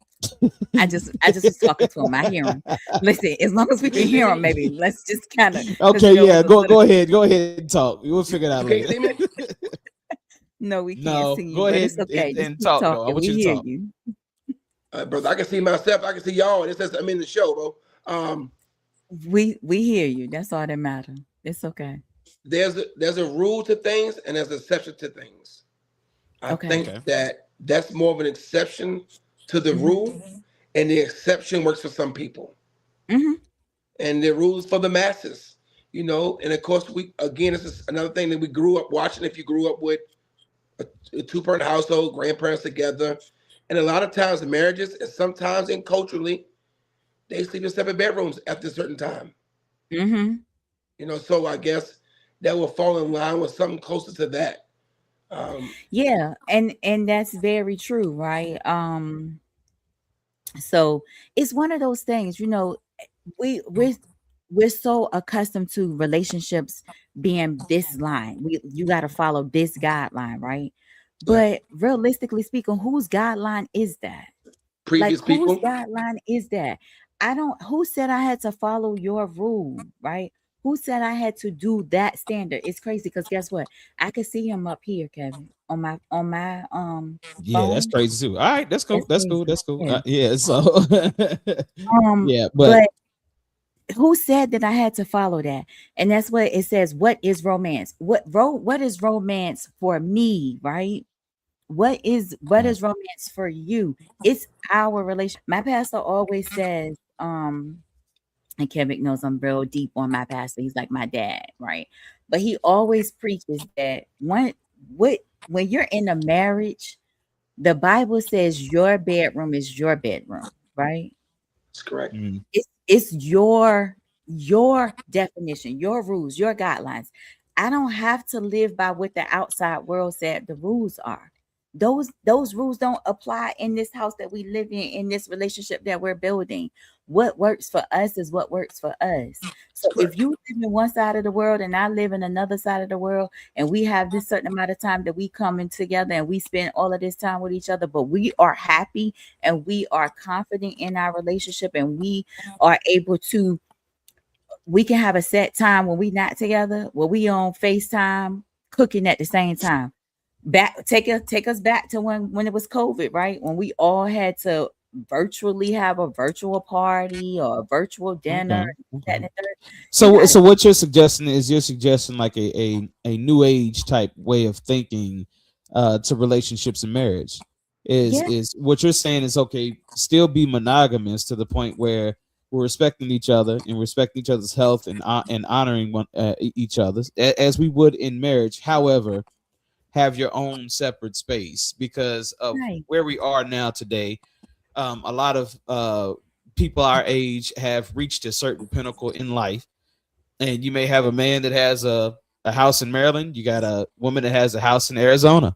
I just was talking to him. I hear him. Listen, as long as we can hear him, maybe let's just kind of. Okay, yeah, go ahead and talk. We'll figure it out Okay, later. No, we can't No, see you. go but ahead it's okay. and Just keep talk, though. I talking. want We you to hear talk. you. Brother, I can see myself. I can see y'all. It says I'm in the show, bro. We hear you. That's all that matters. It's okay. There's a rule to things and there's an exception to things. I think that's more of an exception to the rule, and the exception works for some people. Mm-hmm. And the rules for the masses, And of course, this is another thing that we grew up watching. If you grew up with a two-parent household, grandparents together, and a lot of times in marriages, and sometimes in culturally, they sleep in separate bedrooms after a certain time. Mm-hmm. So I guess that will fall in line with something closer to that. Yeah, and that's very true, right? So it's one of those things, we're so accustomed to relationships being this line. You got to follow this guideline, right? But realistically speaking, whose guideline is that? Previous people. Whose guideline is that? Who said I had to follow your rule, right? Who said I had to do that standard? It's crazy because guess what? I could see him up here, Kevin, on my Yeah, phone. that's crazy too. All right, that's cool. That's cool. Yeah. Yeah, so yeah, but who said that I had to follow that? And that's what it says. What is romance? What is romance for me, right? What is romance for you? It's our relation. My pastor always says, and Kevin knows I'm real deep on my pastor. He's like my dad, right? But he always preaches that when you're in a marriage, the Bible says your bedroom is your bedroom, right? That's correct. It's your definition, your rules, your guidelines. I don't have to live by what the outside world said the rules are. Those rules don't apply in this house that we live in this relationship that we're building. What works for us is what works for us. So if you live in one side of the world and I live in another side of the world, and we have this certain amount of time that we come in together and we spend all of this time with each other, but we are happy and we are confident in our relationship, and we are able to, we can have a set time when we not together, where we on FaceTime cooking at the same time. Take us back to when it was COVID, right? When we all had to virtually have a virtual party or a virtual dinner. Okay. So what you're suggesting like a new age type way of thinking to relationships and marriage. Is what you're saying is okay, still be monogamous to the point where we're respecting each other and respecting each other's health and honoring each other's as we would in marriage. However, have your own separate space because of where we are now today. A lot of people our age have reached a certain pinnacle in life, and you may have a man that has a house in Maryland. You got a woman that has a house in Arizona,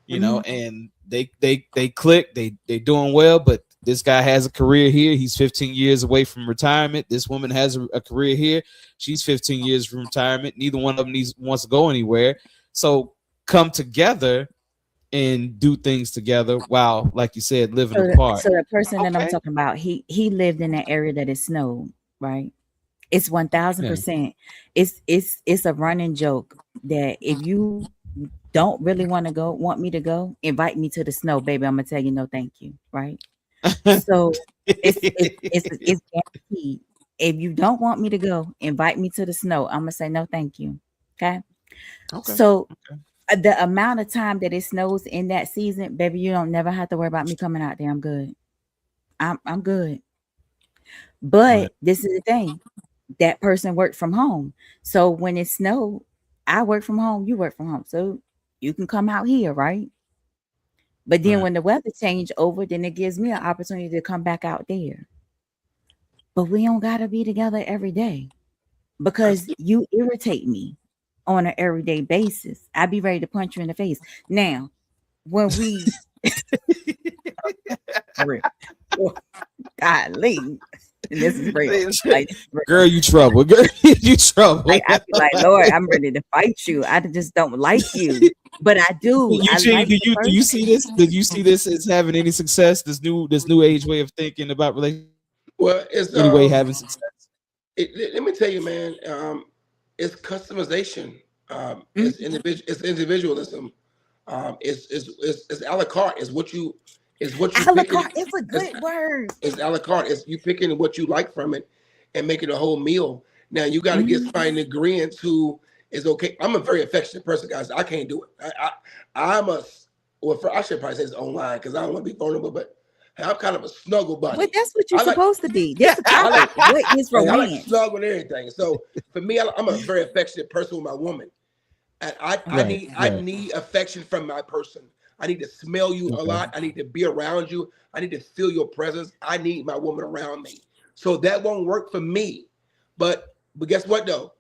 and they click, they doing well, but this guy has a career here. He's 15 years away from retirement. This woman has a career here. She's 15 years from retirement. Neither one of them wants to go anywhere. So come together and do things together while, like you said, living apart. So the person that I'm talking about, he lived in an area that it snowed, right? It's 1000%. It's a running joke that if you don't really want me to go, invite me to the snow, baby. I'm gonna tell you no, thank you, right? So it's guaranteed. If you don't want me to go, invite me to the snow. I'm gonna say no, thank you. Okay. So the amount of time that it snows in that season, baby, you don't never have to worry about me coming out there. I'm good. I'm good. But this is the thing. That person worked from home. So when it snowed, I work from home, you work from home. So you can come out here, right? But then when the weather change over, then it gives me an opportunity to come back out there. But we don't gotta be together every day because you irritate me on an everyday basis. I'd be ready to punch you in the face. Now, when we golly, And this is real. Like, this is real. Girl, you trouble. Girl, you trouble. Like, I be like, Lord, I'm ready to fight you. I just don't like you, but I do. Eugene, like do you see this? Did you see this as having any success? This new age way of thinking about relationships. Well, it's Anyway, having success. Let me tell you, man. It's customization. It's individualism. It's a la carte. It's what you. A la carte is a good word. It's a la carte. It's you picking what you like from it and making a whole meal. Now you got to get somebody in agreement who is okay. I'm a very affectionate person, guys. I can't do it. I should probably say it's online because I don't want to be vulnerable, but I'm kind of a snuggle buddy. But that's what you're supposed to be. This topic. What is romance? I like snuggle and everything. So for me, I'm a very affectionate person with my woman. And I need affection from my person. I need to smell you a lot. I need to be around you. I need to feel your presence. I need my woman around me. So that won't work for me. But guess what though?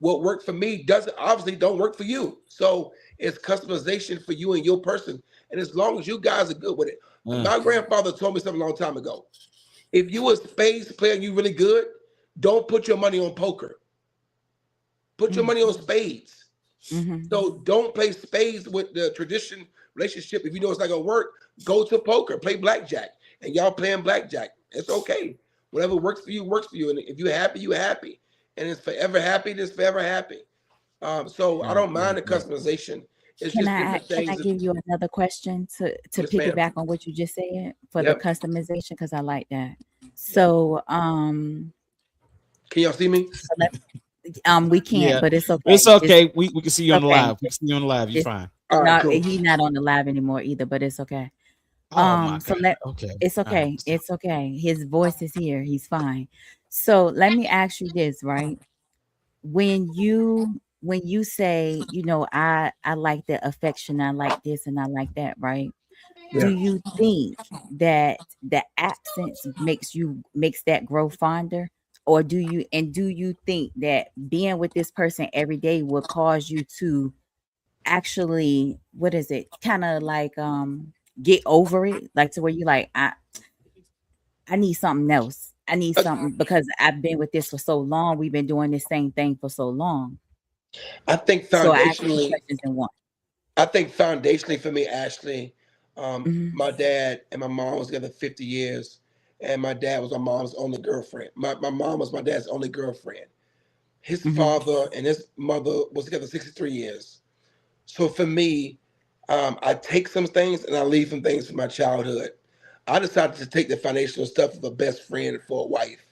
What worked for me don't work for you. So it's customization for you and your person. And as long as you guys are good with it. My grandfather told me something a long time ago. If you a spades player and you really good, don't put your money on poker. Put your money on spades. So don't play spades with the tradition relationship. If you know it's not gonna work, go to poker, play blackjack, and y'all playing blackjack. It's okay. Whatever works for you, works for you. And if you're happy, you're happy. And it's forever happy, it's forever happy. So I don't mind the customization. It's can I give you another question to piggyback on what you just said for the customization? Because I like that. So can y'all see me? We can't, but it's okay. It's okay. We can see you on the live. We can see you on the live. You're fine. Cool. He's not on the live anymore either, but it's okay. It's okay. It's okay. His voice is here. He's fine. So let me ask you this, right? When you say, I like the affection, I like this and I like that, right? Yeah. Do you think that the absence makes that grow fonder? Or do you think that being with this person every day will cause you to actually, kind of like get over it, like to where you like, I need something else. I need something because I've been with this for so long. We've been doing the same thing for so long. I think foundationally, for me, Ashley, my dad and my mom was together 50 years. And my dad was my mom's only girlfriend. My mom was my dad's only girlfriend. His father and his mother was together 63 years. So for me, I take some things and I leave some things from my childhood. I decided to take the foundational stuff of a best friend for a wife.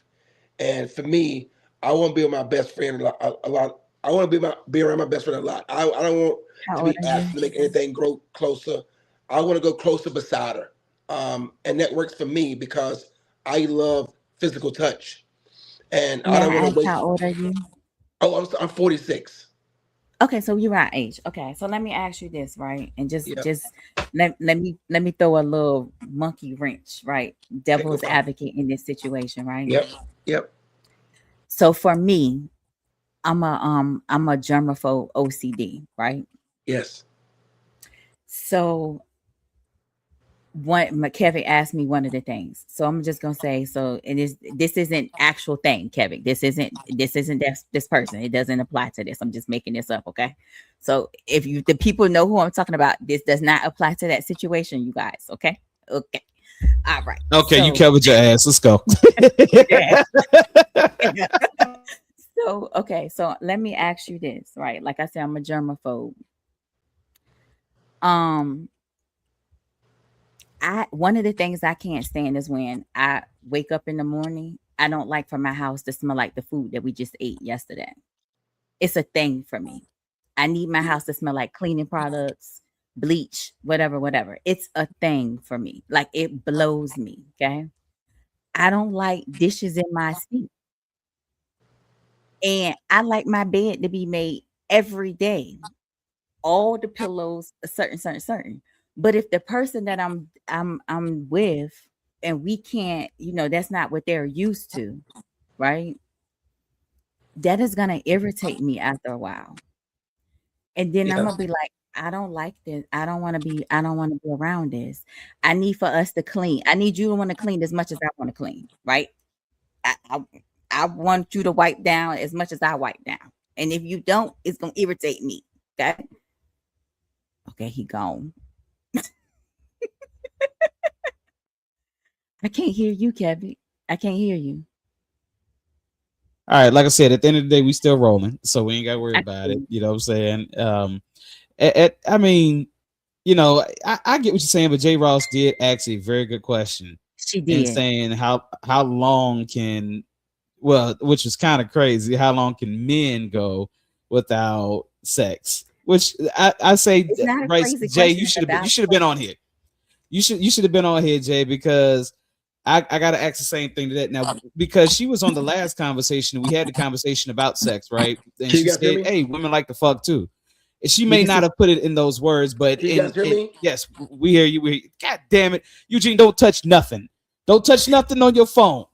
And for me, I want to be with my best friend a lot. I want to be around my best friend a lot. I don't want to be asked to make anything grow closer. I want to go closer beside her. And that works for me because I love physical touch, and I don't want to wait. How old are you? Oh, I'm 46. Okay, so you're our age. Okay, so let me ask you this, right? And just let me throw a little monkey wrench, right? Devil's advocate in this situation, right? Yep. So for me, I'm a germaphobe OCD, right? Yes. So Kevin asked me one of the things, so I'm just gonna say, this isn't actual thing, Kevin. This isn't this person. It doesn't apply to this. I'm just making this up, okay? So if the people know who I'm talking about, this does not apply to that situation, you guys. Okay. All right. Okay, so, you covered your ass. Let's go. So let me ask you this, right? Like I said, I'm a germaphobe. One of the things I can't stand is when I wake up in the morning, I don't like for my house to smell like the food that we just ate yesterday. It's a thing for me. I need my house to smell like cleaning products, bleach, whatever. It's a thing for me. Like it blows me, okay? I don't like dishes in my sink. And I like my bed to be made every day. All the pillows, certain. But if the person that I'm with and we can't, that's not what they're used to, right? That is gonna irritate me after a while. And then I'm gonna be like, I don't like this. I don't want to be around this. I need for us to clean. I need you to want to clean as much as I want to clean, right? I want you to wipe down as much as I wipe down. And if you don't, it's gonna irritate me. Okay. Okay, he gone. I can't hear you, Kevin. I can't hear you. All right, like I said, at the end of the day, we still rolling, so we ain't got to worry about it. You know what I'm saying? I mean, you know, I get what you're saying, but J. Ross did ask a very good question. She did. And saying how long can, well, which was kind of crazy, how long can men go without sex? Which I say, right, Jay, you should have been on here. You should have been on here, Jay, because I gotta ask the same thing to that now, because she was on the last conversation. We had the conversation about sex, right? And she said, "Hey, women like to fuck too." And she may not have put it in those words, but yes, we hear you. God damn it, Eugene! Don't touch nothing. Don't touch nothing on your phone.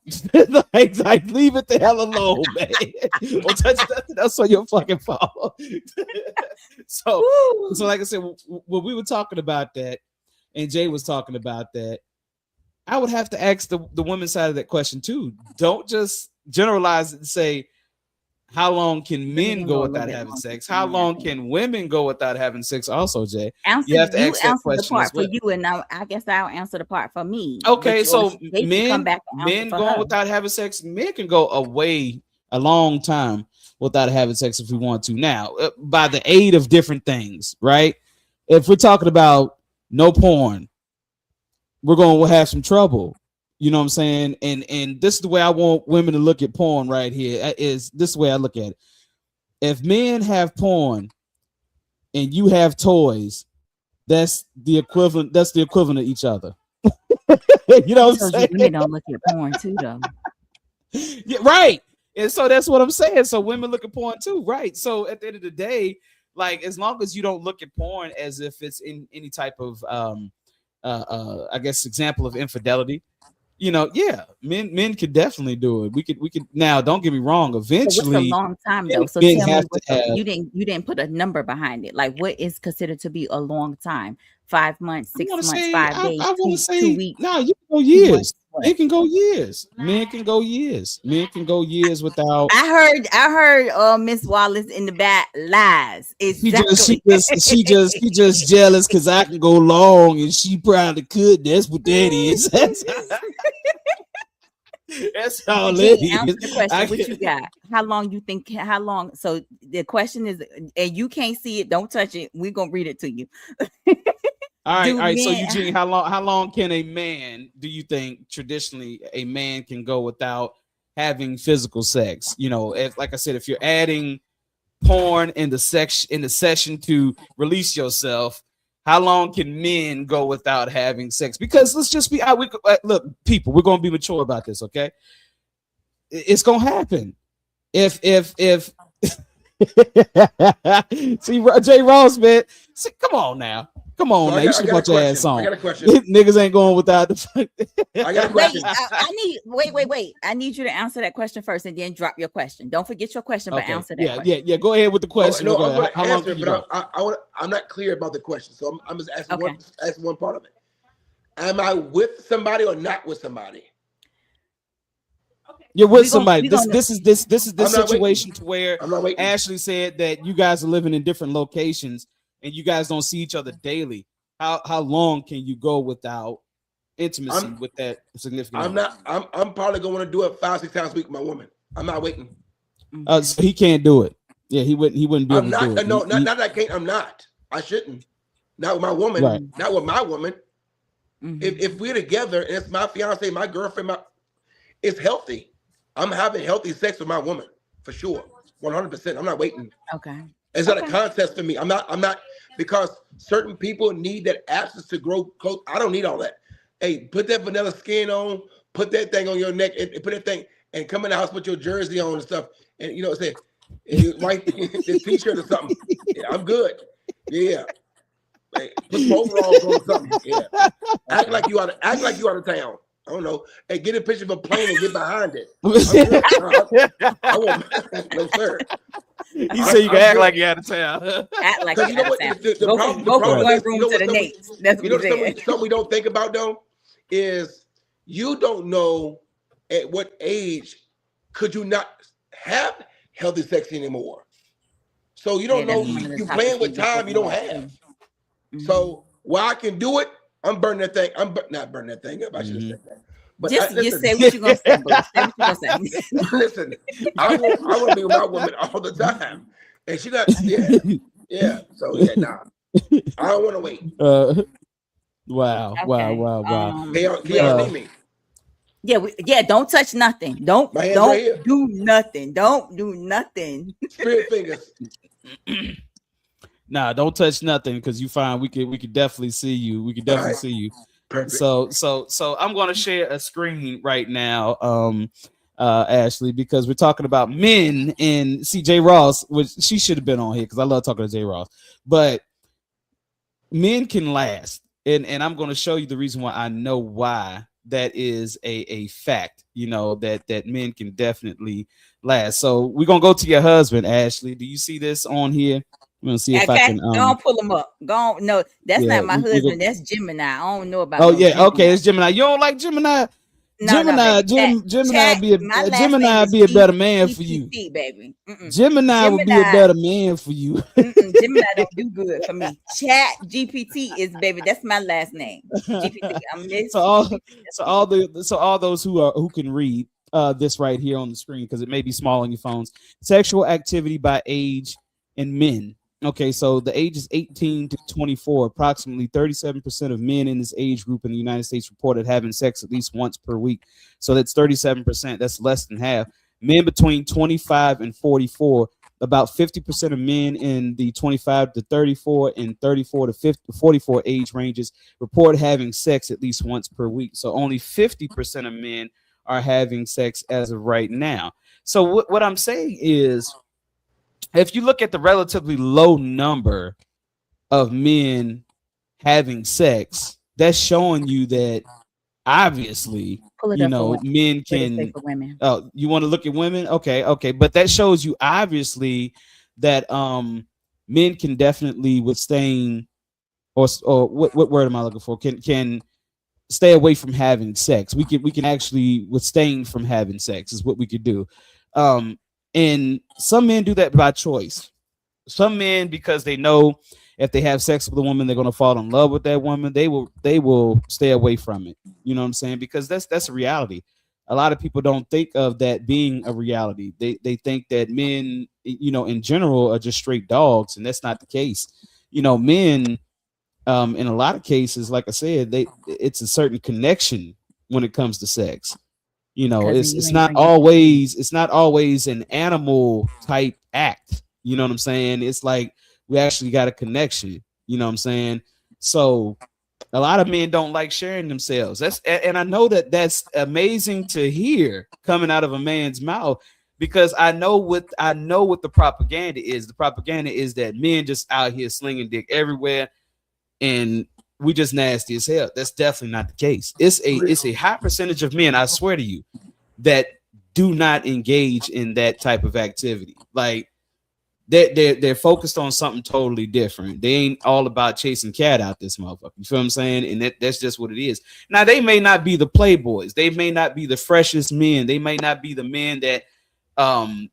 like leave it the hell alone, man. Don't touch nothing else on your fucking phone. so like I said, when we were talking about that, and Jay was talking about that, I would have to ask the women's side of that question too. Don't just generalize it and say, how long can men go without having sex? How long can women go without having sex? Also, Jay, you have to ask that question. The part for you, and now I guess I'll answer the part for me. Okay, so men going without having sex. Men can go a long time without having sex if we want to. Now, by the aid of different things, right? If we're talking about no porn, we're going to have some trouble. You know what I'm saying? And this is the way I want women to look at porn right here. Is this the way I look at it? If men have porn and you have toys, that's the equivalent of each other. You know what I'm saying? Women don't look at porn too, though. Yeah, right. And so that's what I'm saying. So women look at porn too, right? So at the end of the day, like, as long as you don't look at porn as if it's in any type of I guess example of infidelity, you know, yeah, men could definitely do it. We could now, don't get me wrong, eventually. So what's a long time though? So tell me, you didn't put a number behind it. Like, what is considered to be a long time? 5 months, 6 months, 5 days, 2 weeks? No, you can go years. It can go years. Men can go years. Men can go years without. I heard Miss Wallace in the back lies. Exactly. She just jealous because I can go long and she probably could. That's what that is. That's all it is. Answer the question. What you got? How long you think? How long? So the question is, and you can't see it. Don't touch it. We're gonna read it to you. All right. So Eugene, how long can a man, do you think traditionally a man can go without having physical sex? You know, if, like I said, if you're adding porn in the session to release yourself, how long can men go without having sex? Because let's just be look, people, we're gonna be mature about this, okay? It's gonna happen. If see, J. Ross, man, see, come on now. Come on, man. You should put your ass on. I got a question. Niggas ain't going without the. I got a question. Wait. I need you to answer that question first, and then drop your question. Don't forget your question, but answer that. question. Yeah. Go ahead with the question. No, I'm answer it, but I'm not clear about the question, so I'm just asking one part of it. Am I with somebody or not with somebody? You're with somebody. This is the situation to where Ashley said that you guys are living in different locations and you guys don't see each other daily. How long can you go without intimacy with that significant? I'm probably going to do it 5-6 times a week with my woman. I'm not waiting. So he can't do it. Yeah, he wouldn't be able to do it. No, not that I can't. I'm not. I shouldn't. Not with my woman. Right. Not with my woman. Mm-hmm. If we're together and it's my fiance, my girlfriend, it's healthy. I'm having healthy sex with my woman for sure, 100%. I'm not waiting. Okay. It's not a contest for me. I'm not because certain people need that access to grow close. I don't need all that. Hey, put that vanilla skin on, put that thing on your neck, and put that thing, and come in the house, put your jersey on and stuff, and you know what I'm saying, and you white this t-shirt or something. Yeah, I'm good. Yeah. Hey, put some overalls on or something. Yeah. Act like you out of town. I don't know. Hey, get a picture of a plane and get behind it. I won't. No, sir. You say you can act like you're out of town. Act like you're out of town. Go from one room to the next. That's what something we don't think about though is you don't know at what age could you not have healthy sex anymore? So you don't know, that's one of the you topics playing we with be time you talking don't about have. too. Mhm. So while I can do it, I'm burning that thing. Not burning that thing up. I should have said that. But Just listen, say what you gonna say, boo. Say what you gonna say. listen. I want to be with my woman all the time, and she got yeah. So yeah, nah. I don't want to wait. Wow. Can y'all Well, see me? yeah. Don't touch nothing. Don't My hands right here. do nothing. Don't do nothing. Spirit fingers. Nah, don't touch nothing because you find we could definitely see you. We could definitely see you. Perfect. So I'm going to share a screen right now, Ashley, because we're talking about men, and see J Ross, which she should have been on here because I love talking to J Ross, but men can last, and I'm going to show you the reason why I know why that is a fact. You know that men can definitely last. So we're gonna go to your husband, Ashley. Do you see this on here? I'm gonna see if I can. Go on, pull him up. Go on. No, that's not my husband. That's Gemini. I don't know about. Oh yeah, Gemini. Okay, it's Gemini. You don't like Gemini? Gemini be a better man for you, baby. Gemini would be a better man for you. Gemini don't do good for me. Chat GPT is baby. That's my last name. GPT. So all those who can read this right here on the screen, because it may be small on your phones. Sexual activity by age and men. Okay, so the ages 18 to 24, approximately 37% of men in this age group in the United States reported having sex at least once per week. So that's 37%. That's less than half. Men between 25 and 44, about 50% of men in the 25 to 34 and 34 to 44 age ranges report having sex at least once per week. So only 50% of men are having sex as of right now. So what I'm saying is, if you look at the relatively low number of men having sex, that's showing you that obviously, men can. Oh, you want to look at women? Okay. But that shows you obviously that men can definitely withstand, or what word am I looking for? Can stay away from having sex. We can actually withstand from having sex is what we could do. And some men do that by choice. Some men, because they know if they have sex with a woman, they're going to fall in love with that woman. They will stay away from it. You know what I'm saying? Because that's a reality. A lot of people don't think of that being a reality. They think that men, in general, are just straight dogs, and that's not the case. Men, in a lot of cases, like I said, it's a certain connection when it comes to sex. It's not always an animal type act. You know what I'm saying? It's like we actually got a connection. You know what I'm saying? So a lot of men don't like sharing themselves. And I know that's amazing to hear coming out of a man's mouth, because I know what the propaganda is. The propaganda is that men just out here slinging dick everywhere, and we just nasty as hell. That's definitely not the case. It's a high percentage of men, I swear to you, that do not engage in that type of activity. Like they're focused on something totally different. They ain't all about chasing cat out this motherfucker. You feel what I'm saying? And that's just what it is. Now, they may not be the playboys. They may not be the freshest men. They may not be the men that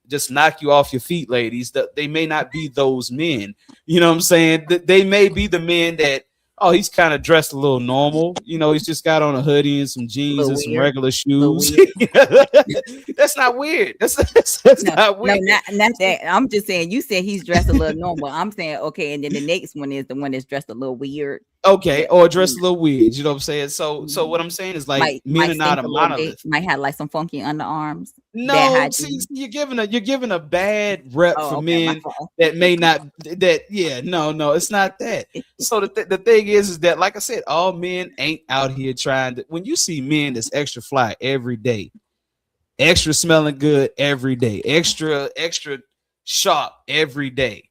just knock you off your feet, ladies. They may not be those men. You know what I'm saying? They may be the men that, he's kind of dressed a little normal. He's just got on a hoodie and some jeans and some regular shoes. That's not weird. That's not weird. No, not that. I'm just saying, you said he's dressed a little normal. I'm saying, okay, and then the next one is the one that's dressed a little weird. Okay, or dressed a little weird. You know what I'm saying? So what I'm saying is, like, men are not a monolith. Might have like some funky underarms. No, see, you're giving a bad rep for men that may not. No, it's not that. So the thing is that, like I said, all men ain't out here trying to. When you see men that's extra fly every day, extra smelling good every day, extra sharp every day,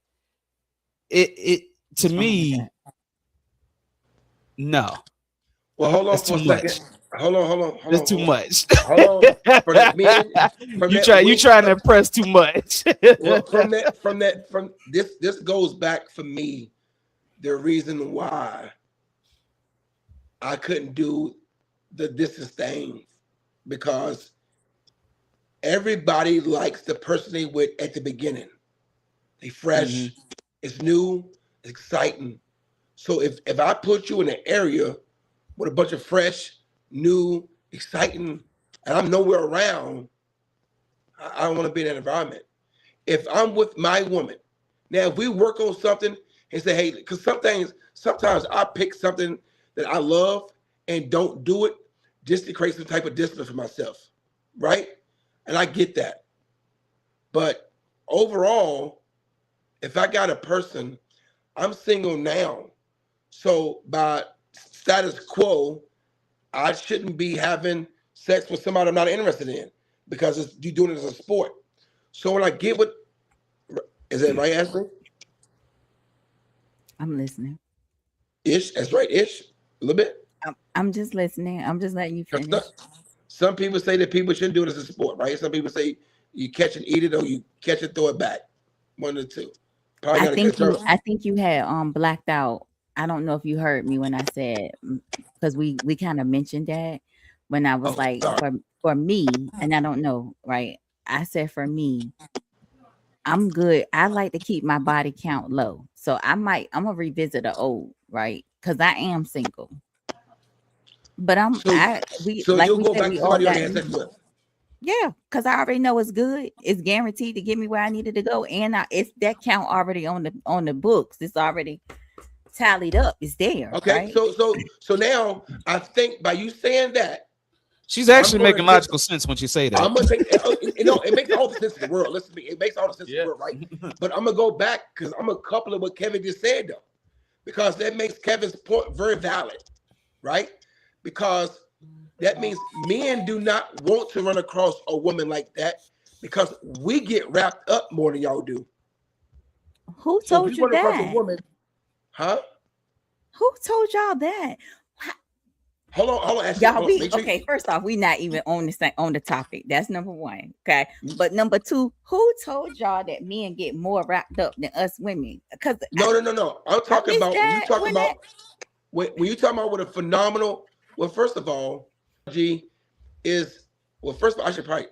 it to me. No. Well, hold on for a second. Hold on. That's too much. Hold on. You trying to impress too much. Well, from this goes back for me. The reason why I couldn't do the distance thing, because everybody likes the person they with at the beginning. They fresh, it's new, it's exciting. So if I put you in an area with a bunch of fresh, new, exciting, and I'm nowhere around, I don't want to be in that environment. If I'm with my woman, now if we work on something and say, hey, because sometimes I pick something that I love and don't do it just to create some type of discipline for myself, right? And I get that. But overall, if I got a person, I'm single now. So by status quo, I shouldn't be having sex with somebody I'm not interested in because you're doing it as a sport. So when I get with, is that right, Ashley? I'm listening. Ish, that's right, ish, a little bit. I'm just listening. I'm just letting you finish. Some people say that people shouldn't do it as a sport, right? Some people say you catch and eat it, or you catch and throw it back. One of the two. I think you had blacked out. I don't know if you heard me when I said, because we kind of mentioned that when I was for me, and I don't know, right? I said for me, I'm good. I like to keep my body count low. So I'm gonna revisit the old, right? Because I am single. But you'll go back to somebody you had sex with. Yeah, because I already know it's good. It's guaranteed to get me where I needed to go, and it's that count already on the books. It's already tallied up. It's there. Okay, right? so now I think by you saying that, she's actually making logical sense when she say that. I'm gonna take, it makes all the sense in the world. Listen to me, it makes all the sense in the world, right? But I'm gonna go back because I'm gonna couple it what Kevin just said though, because that makes Kevin's point very valid, right? Because that means men do not want to run across a woman like that because we get wrapped up more than y'all do. Who told you that? A woman, huh? Who told y'all that? Hold on, Ashley. Y'all, okay. First off, we not even on the topic. That's number one. Okay, but number two, who told y'all that men get more wrapped up than us women? Because no. I'm talking about when you talking about what a phenomenal. Well, first of all, first of all, I should probably.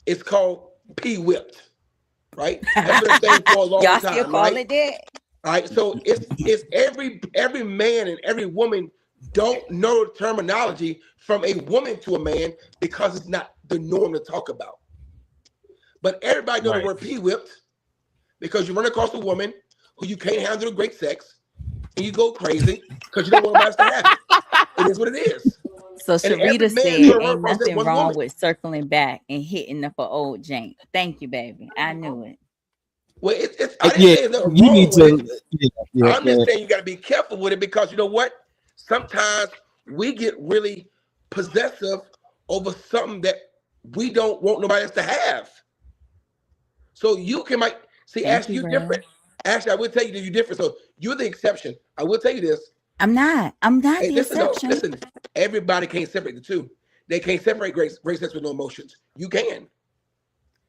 It's called P-whipped, right? That's been a thing for a long time. Y'all still call it that? All right, so it's every man and every woman don't know the terminology from a woman to a man because it's not the norm to talk about. But everybody knows the word P-whipped because you run across a woman who you can't handle great sex and you go crazy because you don't want nobody to have it. It is what it is. So Sharita said ain't nothing wrong with circling back and hitting up an old jank. Thank you, baby. I knew it. Well, I didn't say nothing you wrong need with to. it. I'm just saying you got to be careful with it because you know what? Sometimes we get really possessive over something that we don't want nobody else to have. So you might see, Ashley, you're different. Ashley, I will tell you that you're different. So you're the exception. I will tell you this. I'm not the exception. Listen, everybody can't separate the two. They can't separate great sex with no emotions. You can.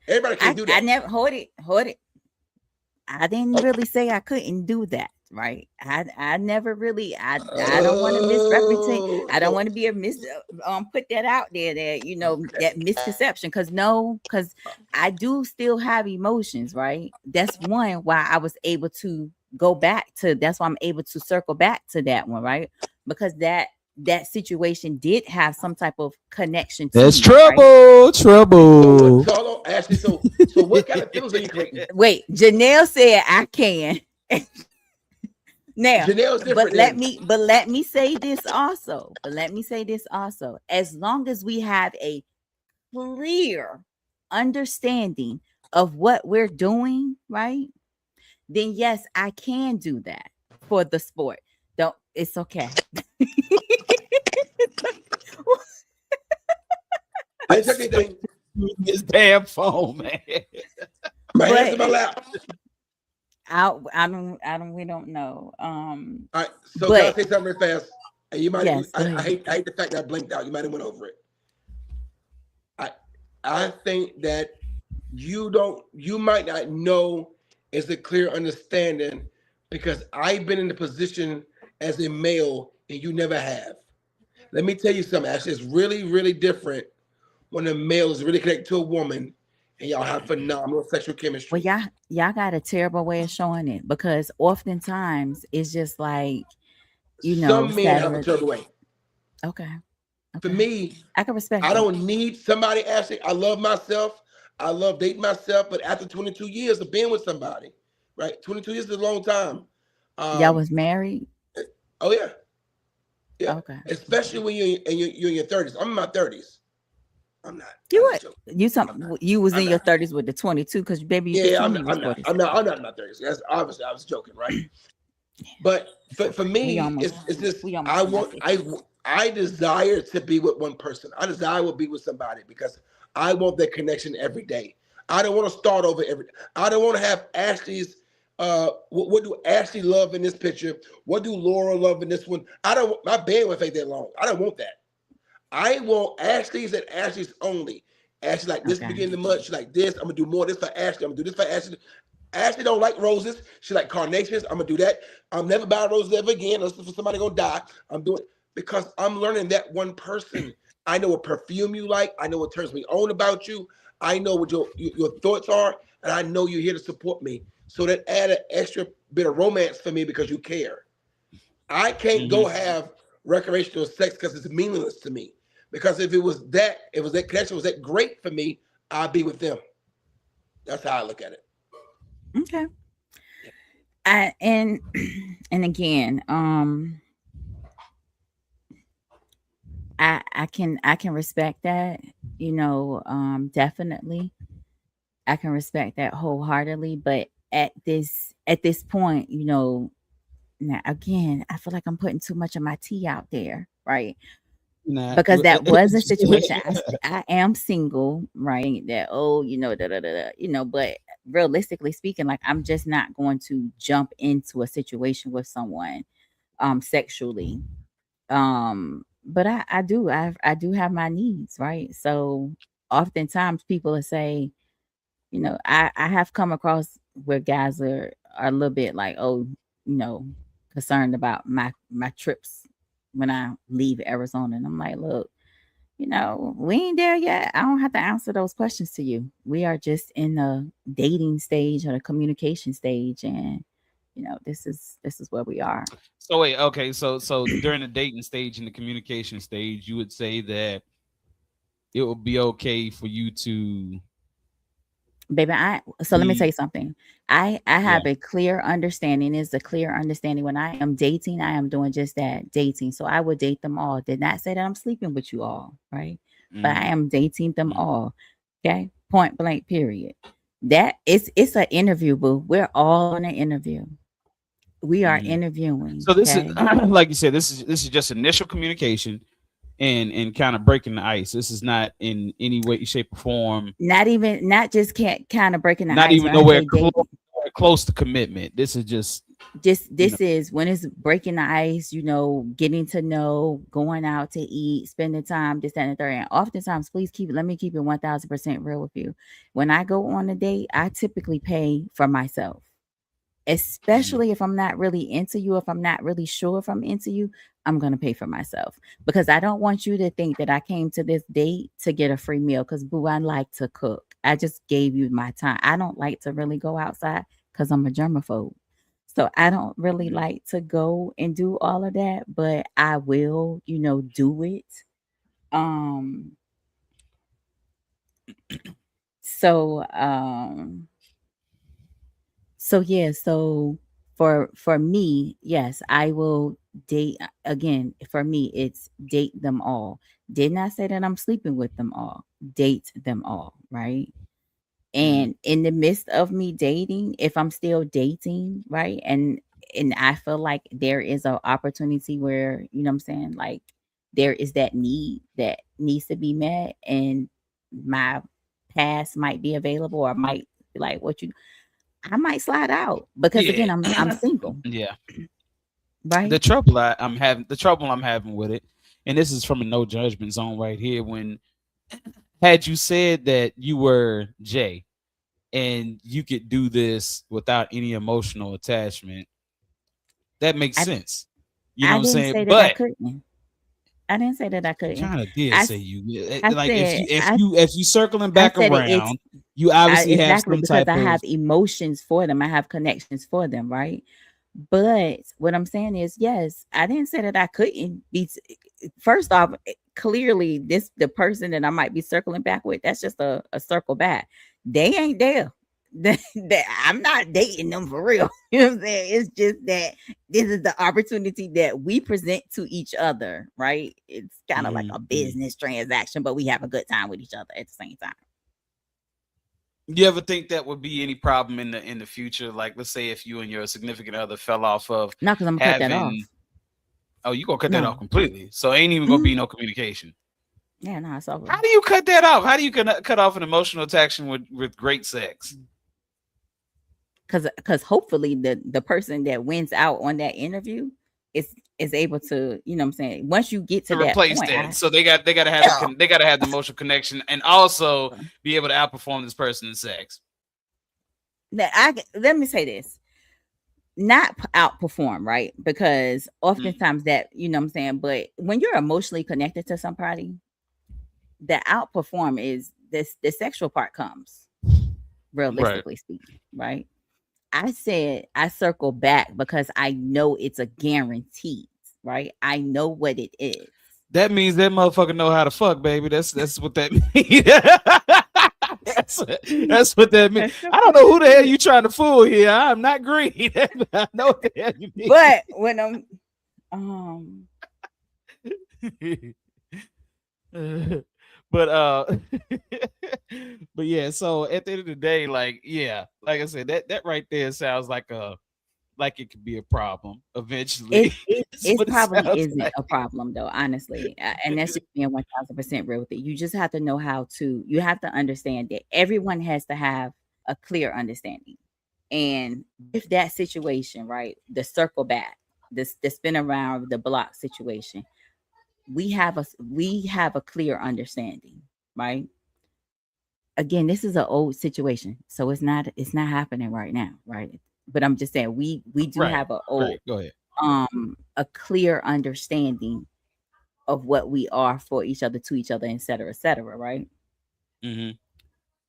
Everybody can do that. I never hold it. I didn't really say I couldn't do that, right? I never really. I don't want to misrepresent. I don't want to be put that out there that that misconception because I do still have emotions, right? That's one why I was able to go back to. That's why I'm able to circle back to that one, right? Because that situation did have some type of connection to There's trouble, right? Trouble. So Ashley, so what kind of feelings are you creating? Wait, Janelle said I can. Now, but let me say this also. As long as we have a clear understanding of what we're doing, right? Then yes, I can do that for the sport. It's okay. I took anything. This damn phone, man. My hands in my lap. We don't know. All right, so can I say something real fast? And you might I hate the fact that I blinked out. You might have went over it. I think that you might not know is a clear understanding because I've been in the position as a male and you never have. Let me tell you something, Ashley. It's really, really different when a male is really connected to a woman and y'all have phenomenal sexual Well, chemistry. y'all got a terrible way of showing it because oftentimes it's just like, Some men have a Saturday. terrible way. Okay. For Okay. me, I can respect I it. don't need somebody asking. I love myself. I love dating myself. But after 22 years of being with somebody, right? 22 years is a long time. Y'all Um, was married? oh yeah, yeah. Okay. Especially when you're in your 30s. I'm in my 30s. I'm not. You I'm what? just joking. I'm not. You was I'm in your not. 30s with the 22 because baby, you Yeah, could yeah, tell I'm me not. you was I'm not. 40s. I'm not. I'm not in my 30s. That's obviously I was joking, right? But for We me, almost it's just we almost I in our want 50s. I desire to be with one person. I desire to be with somebody because I want that connection every day. I don't want to start over every. I don't want to have Ashley's. What do Ashley love in this picture? What do Laura love in this one? I don't. My bandwidth ain't that long. I don't want that. I want Ashley's and Ashley's only. Ashley like this Okay. beginning of the month. She like this. I'm gonna do more of this for Ashley. I'm gonna do this for Ashley. Ashley don't like roses. She like carnations. I'm gonna do that. I'm never buying roses ever again unless for somebody gonna die. I'm doing because I'm learning that one person. I know what perfume you like. I know what turns me on about you. I know what your thoughts are, and I know you're here to support me. So that add an extra bit of romance for me because you care. I can't Mhm. go have recreational sex because it's meaningless to me. Because if it was that connection was that great for me, I'd be with them. That's how I look at it. Okay. And and again, I can respect that, definitely. I can respect that wholeheartedly, but at this point, now again, I feel like I'm putting too much of my tea out there, right? Nah, Because that was a situation. I am single, right? That da, da, da, da, but realistically speaking, like I'm just not going to jump into a situation with someone sexually. But I do have my needs, right? So oftentimes people will say, I have come across where guys are a little bit like, oh, you know, concerned about my trips when I leave Arizona. And I'm like, look, we ain't there yet. I don't have to answer those questions to you. We are just in the dating stage or the communication stage, and this is where we are. So wait, okay, so during the dating stage and the communication stage, you would say that it would be okay for you to Baby, so let me tell be, you something. I yeah. have a clear understanding. Is a clear understanding when I am dating, I am doing just that, dating. So I would date them all. Did not say that I'm sleeping with you all, right? But I Mhm, am dating them mhm, all. Okay. Point blank, period. That it's an interview, boo. We're all on an interview. We are mhm. interviewing. So this is Okay. like you said, this is just initial communication and kind of breaking the ice. This is not in any way, shape, or form, Not just can't kind of breaking the not ice even when I nowhere say close, dating. close to commitment. This is just, Just you know, this is when it's breaking the ice, getting to know, going out to eat, spending time, this, that, and the third. And oftentimes, let me keep it 1000% real with you. When I go on a date, I typically pay for myself, mhm, especially if I'm not really into you, if I'm not really sure if I'm into you, I'm going to pay for myself because I don't want you to think that I came to this date to get a free meal because, boo, I like to cook. I just gave you my time. I don't like to really go outside because I'm a germaphobe. So I don't really mhm. like to go and do all of that, but I will, do it. Um, so So yeah, so for me, yes, I will date again. For me, it's date them all. Did not say that I'm sleeping with them all. Date them all, right? Mhm. And in the midst of me dating, if I'm still dating, right? And I feel like there is an opportunity where, what I'm saying, like there is that need that needs to be met and my past might be available or might be like I might slide out because Yeah, again, I'm single, yeah. right? The trouble I'm having with it, and this is from a no judgment zone right here. When had you said that you were Jay and you could do this without any emotional attachment, that makes I sense. You know I what I'm didn't saying? say that I But couldn't. I didn't say that I you couldn't. kind of did I say s- you I like if said you if you if you circling I back said it's around, You obviously have exactly, some because type I of have emotions for them. I have connections for them, right? But what I'm saying is, yes, I didn't say that I couldn't be. First off, clearly, the person that I might be circling back with, that's just a circle back. They ain't there. I'm not dating them for real. You know what I'm saying? It's just that this is the opportunity that we present to each other, right? It's kind of like a business transaction, but we have a good time with each other at the same time. You ever think that would be any problem in the future? Like, let's say if you and your significant other fell off of No, because I'm gonna cut that off. Oh, you gonna cut that No. off completely? So ain't even gonna be no communication. Yeah, no, it's over. How do you cut that off? How do you cut off an emotional attachment with great sex? Because hopefully the person that wins out on that interview is able to, you know what I'm saying, once you get to that replace point, that. So they gotta have they gotta have the emotional connection and also be able to outperform this person in sex. Let me say this. Not outperform, right? Because oftentimes that, you know what I'm saying, but when you're emotionally connected to somebody, the outperform is this, the sexual part comes, realistically speaking, right? I said I circle back because I know it's a guarantee, right? I know what it is. That means that motherfucker know how to fuck, baby. That's what that means. that's what that means. I don't know who the hell you trying to fool here. I'm not green. I know what the hell you mean. But when I'm but yeah, so at the end of the day, like I said, that right there sounds like it could be a problem eventually. It probably isn't a problem though, honestly, and that's just being 1000% real with it. You just have to know you have to understand that everyone has to have a clear understanding, and if that situation, right, the circle back, the spin around the block situation, we have a clear understanding, right? Again, this is an old situation, so it's not happening right now, right? But I'm just saying we do have a old Go ahead. A clear understanding of what we are for each other, to each other, et cetera, right? Mm-hmm.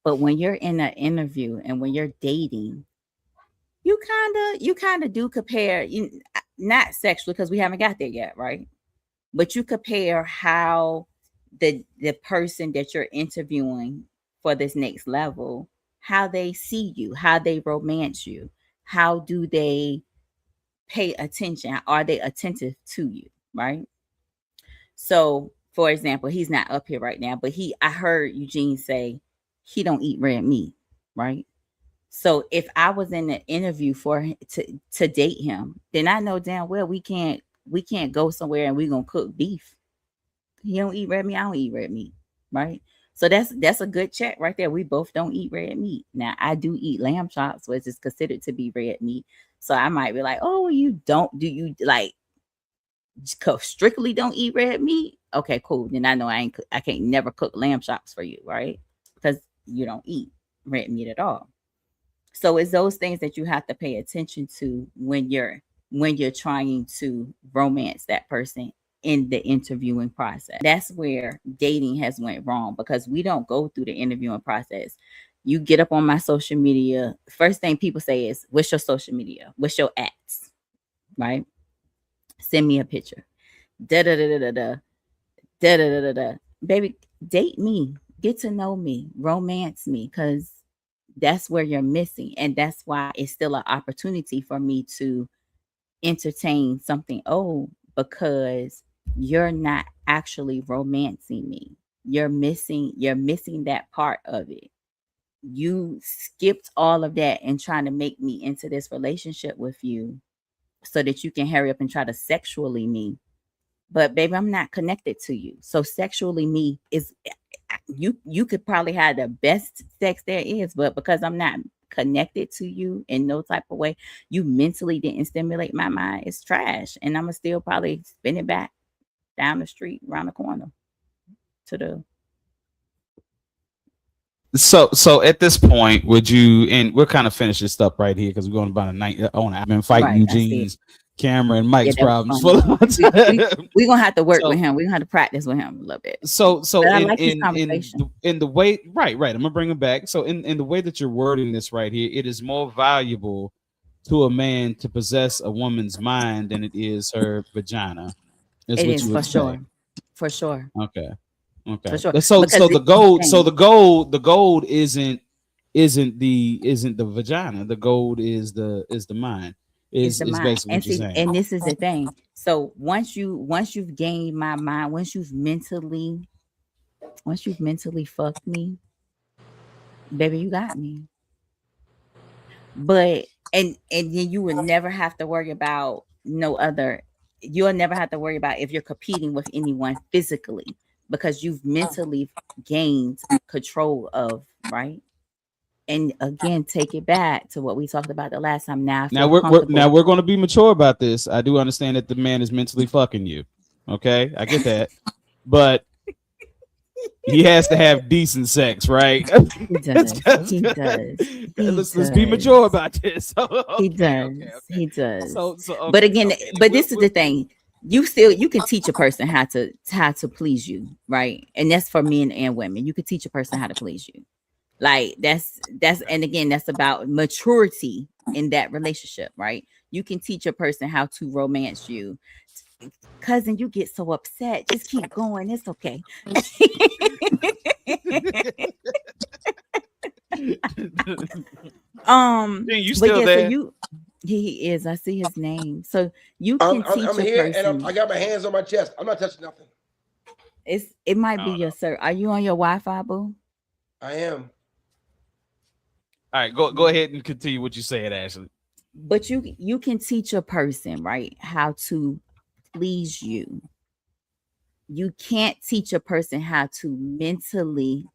But when you're in an interview and when you're dating, you kind of do compare, not sexually because we haven't got there yet, right? But you compare how the person that you're interviewing for this next level, how they see you, how they romance you, how do they pay attention, are they attentive to you, right? So for example, he's not up here right now, but I heard Eugene say he don't eat red meat, right? So if I was in an interview to date him, then I know damn well we can't go somewhere and we're gonna cook beef. He don't eat red meat, I don't eat red meat, right? So that's a good check right there. We both don't eat red meat. Now I do eat lamb chops, which is considered to be red meat. So I might be like, oh, you don't, do you like strictly don't eat red meat? Okay, cool. Then I know I can't never cook lamb chops for you, right? Because you don't eat red meat at all. So it's those things that you have to pay attention to when you're trying to romance that person in the interviewing process. That's where dating has went wrong, because we don't go through the interviewing process. You get up on my social media, first thing people say is, what's your social media? What's your ats? Right? Send me a picture. Da da da da da da da da da da. Baby, date me, get to know me, romance me, because that's where you're missing. And that's why it's still an opportunity for me to entertain something old, because you're not actually romancing me. You're missing that part of it. You skipped all of that and trying to make me into this relationship with you so that you can hurry up and try to sexually me. But baby, I'm not connected to you. So sexually me is, you could probably have the best sex there is, but because I'm not connected to you in no type of way, you mentally didn't stimulate my mind, it's trash. And I'm gonna still probably spin it back down the street, around the corner to the. So at this point, would you, and we're kind of finishing this up right here because we're going about a night. I've been fighting Eugene's camera and Mike's that was problems funny. for the time. We're gonna have to work So- with him. We're gonna have to practice with him a little bit. So But I in like this in conversation. in the way right, I'm gonna bring him back. So in the way that you're wording this right here, it is more valuable to a man to possess a woman's mind than it is her vagina. Is It what is you for would say. sure. For sure. Okay. Okay. For sure. So Because so the it's gold insane. the gold isn't the vagina. The gold is the mind. It's the Is mind. basically And what you're see, saying. and this is the thing. So once you've gained my mind, once you've mentally fucked me, baby, you got me. But and then you will never have to worry about you'll never have to worry about if you're competing with anyone physically because you've mentally gained control of, right? And again, take it back to what we talked about the last time. Now We're going to be mature about this. I do understand that the man is mentally fucking you. Okay, I get that, but he has to have decent sex, right? He does. He does. Let's be mature about this. He does. He does. So But again, this is the thing. You can teach a person how to please you, right? And that's for men and women. You can teach a person how to please you. Like that's and again, that's about maturity in that relationship, right? You can teach a person how to romance you. Cousin, you get so upset. Just keep going. It's okay. you still there? So he is. I see his name. So you can teach I'm a here person. and I got my hands on my chest. I'm not touching nothing. It might be your sir. Are you on your Wi-Fi, boo? I am. All right, go ahead and continue what you said, Ashley. But you can teach a person, right, how to please you. You can't teach a person how to mentally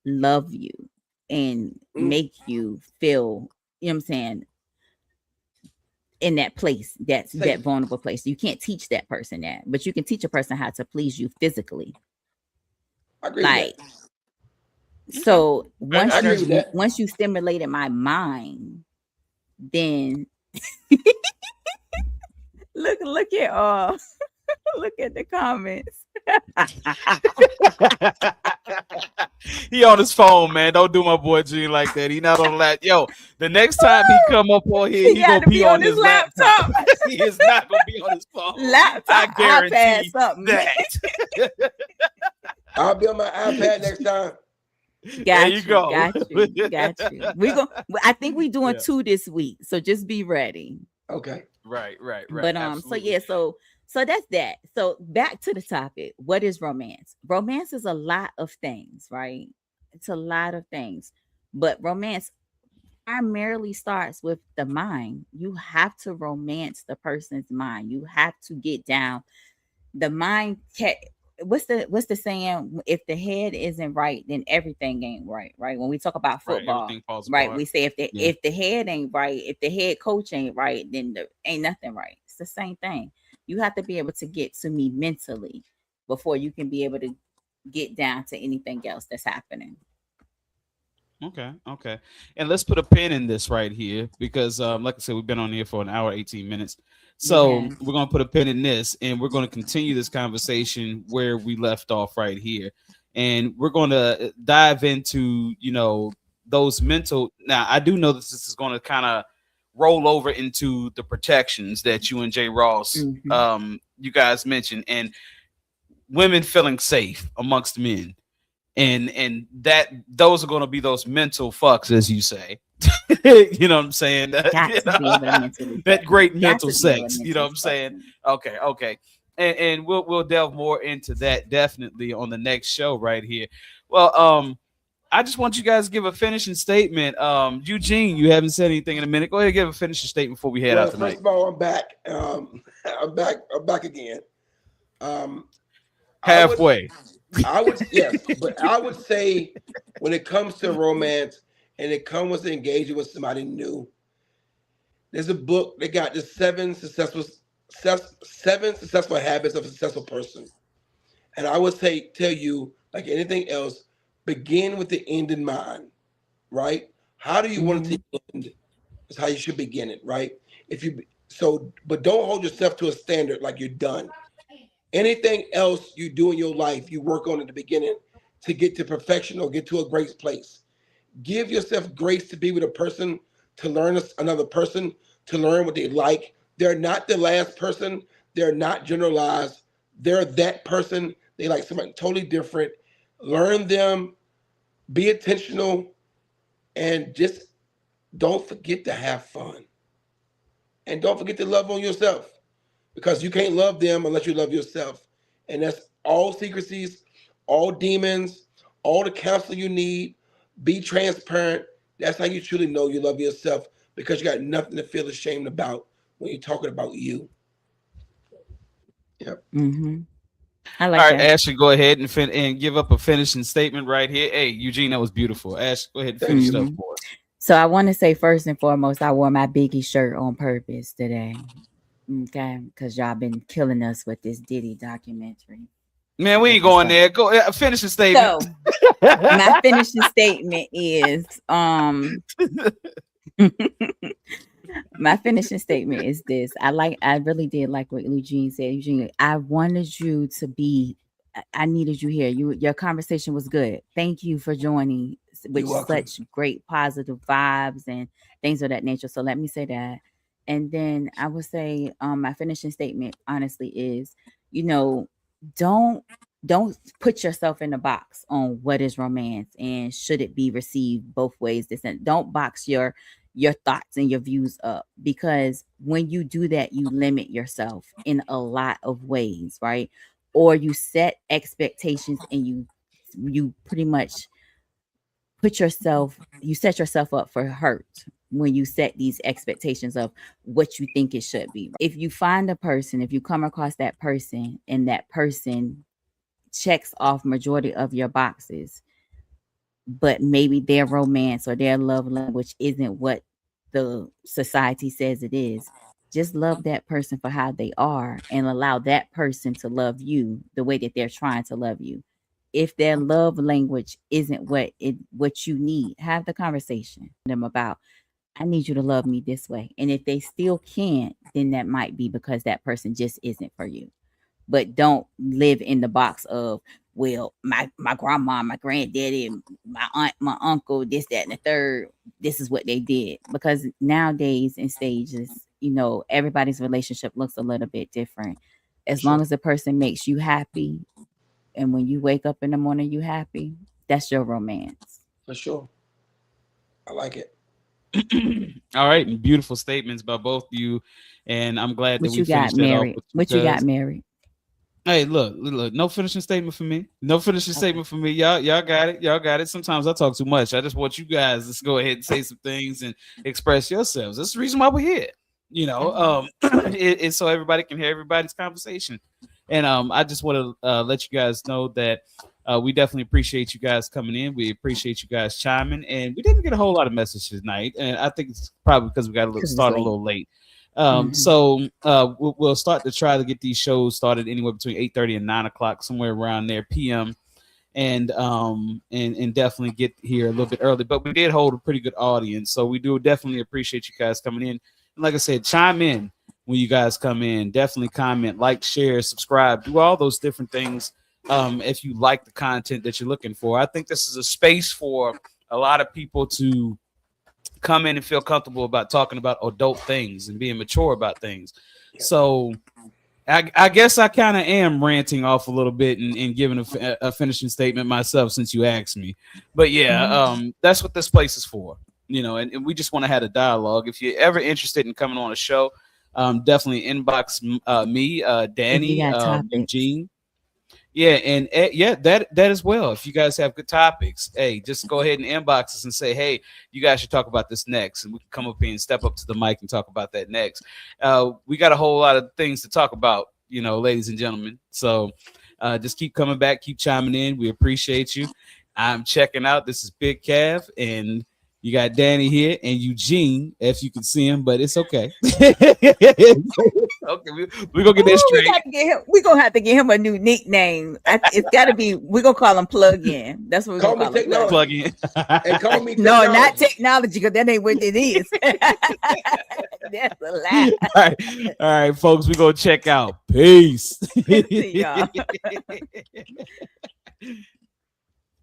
love you and make you feel, you know what I'm saying, in that place, that vulnerable place. You can't teach that person that, but you can teach a person how to please you physically. I agree with that. So once you stimulated my mind, then look at look at the comments. He on his phone, man. Don't do my boy Gene like that. He not on that. Yo, the next time he come up on here, he gonna be on his laptop. He is not gonna be on his phone. Laptop, I guarantee iPad, something. that. I'll be on my iPad next time. There you go. Got you. I think we're doing 2 this week, so just be ready. Okay. Right. But absolutely. so that's that. So back to the topic. What is romance? Romance is a lot of things, right? It's a lot of things. But romance primarily starts with the mind. You have to romance the person's mind. You have to get down. The mind what's the saying? If the head isn't right, then everything ain't right. When we talk about football, right? We say if the head ain't right, if the head coach ain't right, then ain't nothing right. It's the same thing. You have to be able to get to me mentally before you can be able to get down to anything else that's happening. Okay. And let's put a pin in this right here because, like I said, we've been on here for an hour, 18 minutes. So we're going to put a pin in this and we're going to continue this conversation where we left off right here. And we're going to dive into, those mental. Now, I do know that this is going to kind of roll over into the protections that you and Jay Ross, you guys mentioned, and women feeling safe amongst men. And that those are going to be those mental fucks, as you say. You know what I'm saying? That great mental sex. You know what I'm saying? Okay. And we'll delve more into that definitely on the next show right here. Well, I just want you guys to give a finishing statement. Eugene, you haven't said anything in a minute. Go ahead and give a finishing statement before we head out tonight. First of all, I'm back. I'm back again. Halfway. I would say when it comes to romance and it comes to engaging with somebody new, there's a book that got the seven successful habits of a successful person. And I would tell you, like anything else, begin with the end in mind, right? How do you want it to end is how you should begin it, right? So, but don't hold yourself to a standard like you're done. Anything else you do in your life, you work on at the beginning to get to perfection or get to a great place. Give yourself grace to be with a person, to learn another person, to learn what they like. They're not the last person. They're not generalized. They're that person. They like something totally different. Learn them, be intentional, and just don't forget to have fun. And don't forget to love on yourself because you can't love them unless you love yourself. And that's all secrecies, all demons, all the counsel you need. Be transparent. That's how you truly know you love yourself because you got nothing to feel ashamed about when you're talking about you. Yep. Mm-hmm. I like All right, that. Ashley, go ahead and give up a finishing statement right here. Hey, Eugene, that was beautiful. Ashley, go ahead and finish it up for us. So I want to say first and foremost, I wore my Biggie shirt on purpose today. Okay, because y'all been killing us with this Diddy documentary. Man, we ain't going there. Go finish the statement. So my finishing statement is my finishing statement is this. I really did like what Eugene said. Eugene, I wanted you to be, I needed you here. Your conversation was good. Thank you for joining with such great positive vibes and things of that nature. So let me say that. And then I would say my finishing statement honestly is, don't put yourself in a box on what is romance and should it be received both ways. Don't box your thoughts and your views up, because when you do that, you limit yourself in a lot of ways, right? Or you set expectations and you pretty much set yourself up for hurt when you set these expectations of what you think it should be. If you find a person, if you come across that person and that person checks off majority of your boxes, but maybe their romance or their love language isn't what the society says it is, just love that person for how they are and allow that person to love you the way that they're trying to love you. If their love language isn't what you need, have the conversation with them about, I need you to love me this way. And if they still can't, then that might be because that person just isn't for you. But don't live in the box of, well, my grandma, my granddaddy, my aunt, my uncle, this, that, and the third, this is what they did. Because nowadays in stages, everybody's relationship looks a little bit different. As long as the person makes you happy, and when you wake up in the morning, you happy, that's your romance. For sure. I like it. All right, beautiful statements by both of you, and I'm glad that we finished that off. What you got married? Hey, look, no finishing statement for me. No finishing statement for me. Y'all got it. Y'all got it. Sometimes I talk too much. I just want you guys to go ahead and say some things and express yourselves. That's the reason why we're here. It's so everybody can hear everybody's conversation. And I just want to let you guys know that we definitely appreciate you guys coming in. We appreciate you guys chiming. And we didn't get a whole lot of messages tonight. And I think it's probably because we got started a little late. So we'll start to try to get these shows started anywhere between 8:30 and 9 o'clock, somewhere around there, PM. And definitely get here a little bit early. But we did hold a pretty good audience. So we do definitely appreciate you guys coming in. And like I said, chime in when you guys come in. Definitely comment, like, share, subscribe, do all those different things if you like the content that you're looking for. I think this is a space for a lot of people to come in and feel comfortable about talking about adult things and being mature about things. So I guess I kind of am ranting off a little bit and giving a finishing statement myself since you asked me. But yeah, that's what this place is for. And we just want to have a dialogue. If you're ever interested in coming on a show, definitely inbox me, Danny, Eugene. Yeah, and that as well. If you guys have good topics, hey, just go ahead and inbox us and say, hey, you guys should talk about this next, and we can come up here and step up to the mic and talk about that next. We got a whole lot of things to talk about, ladies and gentlemen. So just keep coming back, keep chiming in. We appreciate you. I'm checking out. This is Big Cav, and You got Danny here and Eugene, if you can see him, but it's okay. Okay, we're gonna get that straight. We're gonna have to get him a new nickname. It's gotta be, we're gonna call him Plug In. That's what we're Call gonna me call him. Plug in. And call me No, technology. not technology, because that ain't what it is. That's a lie. All right, folks, we're gonna check out. Peace. See y'all.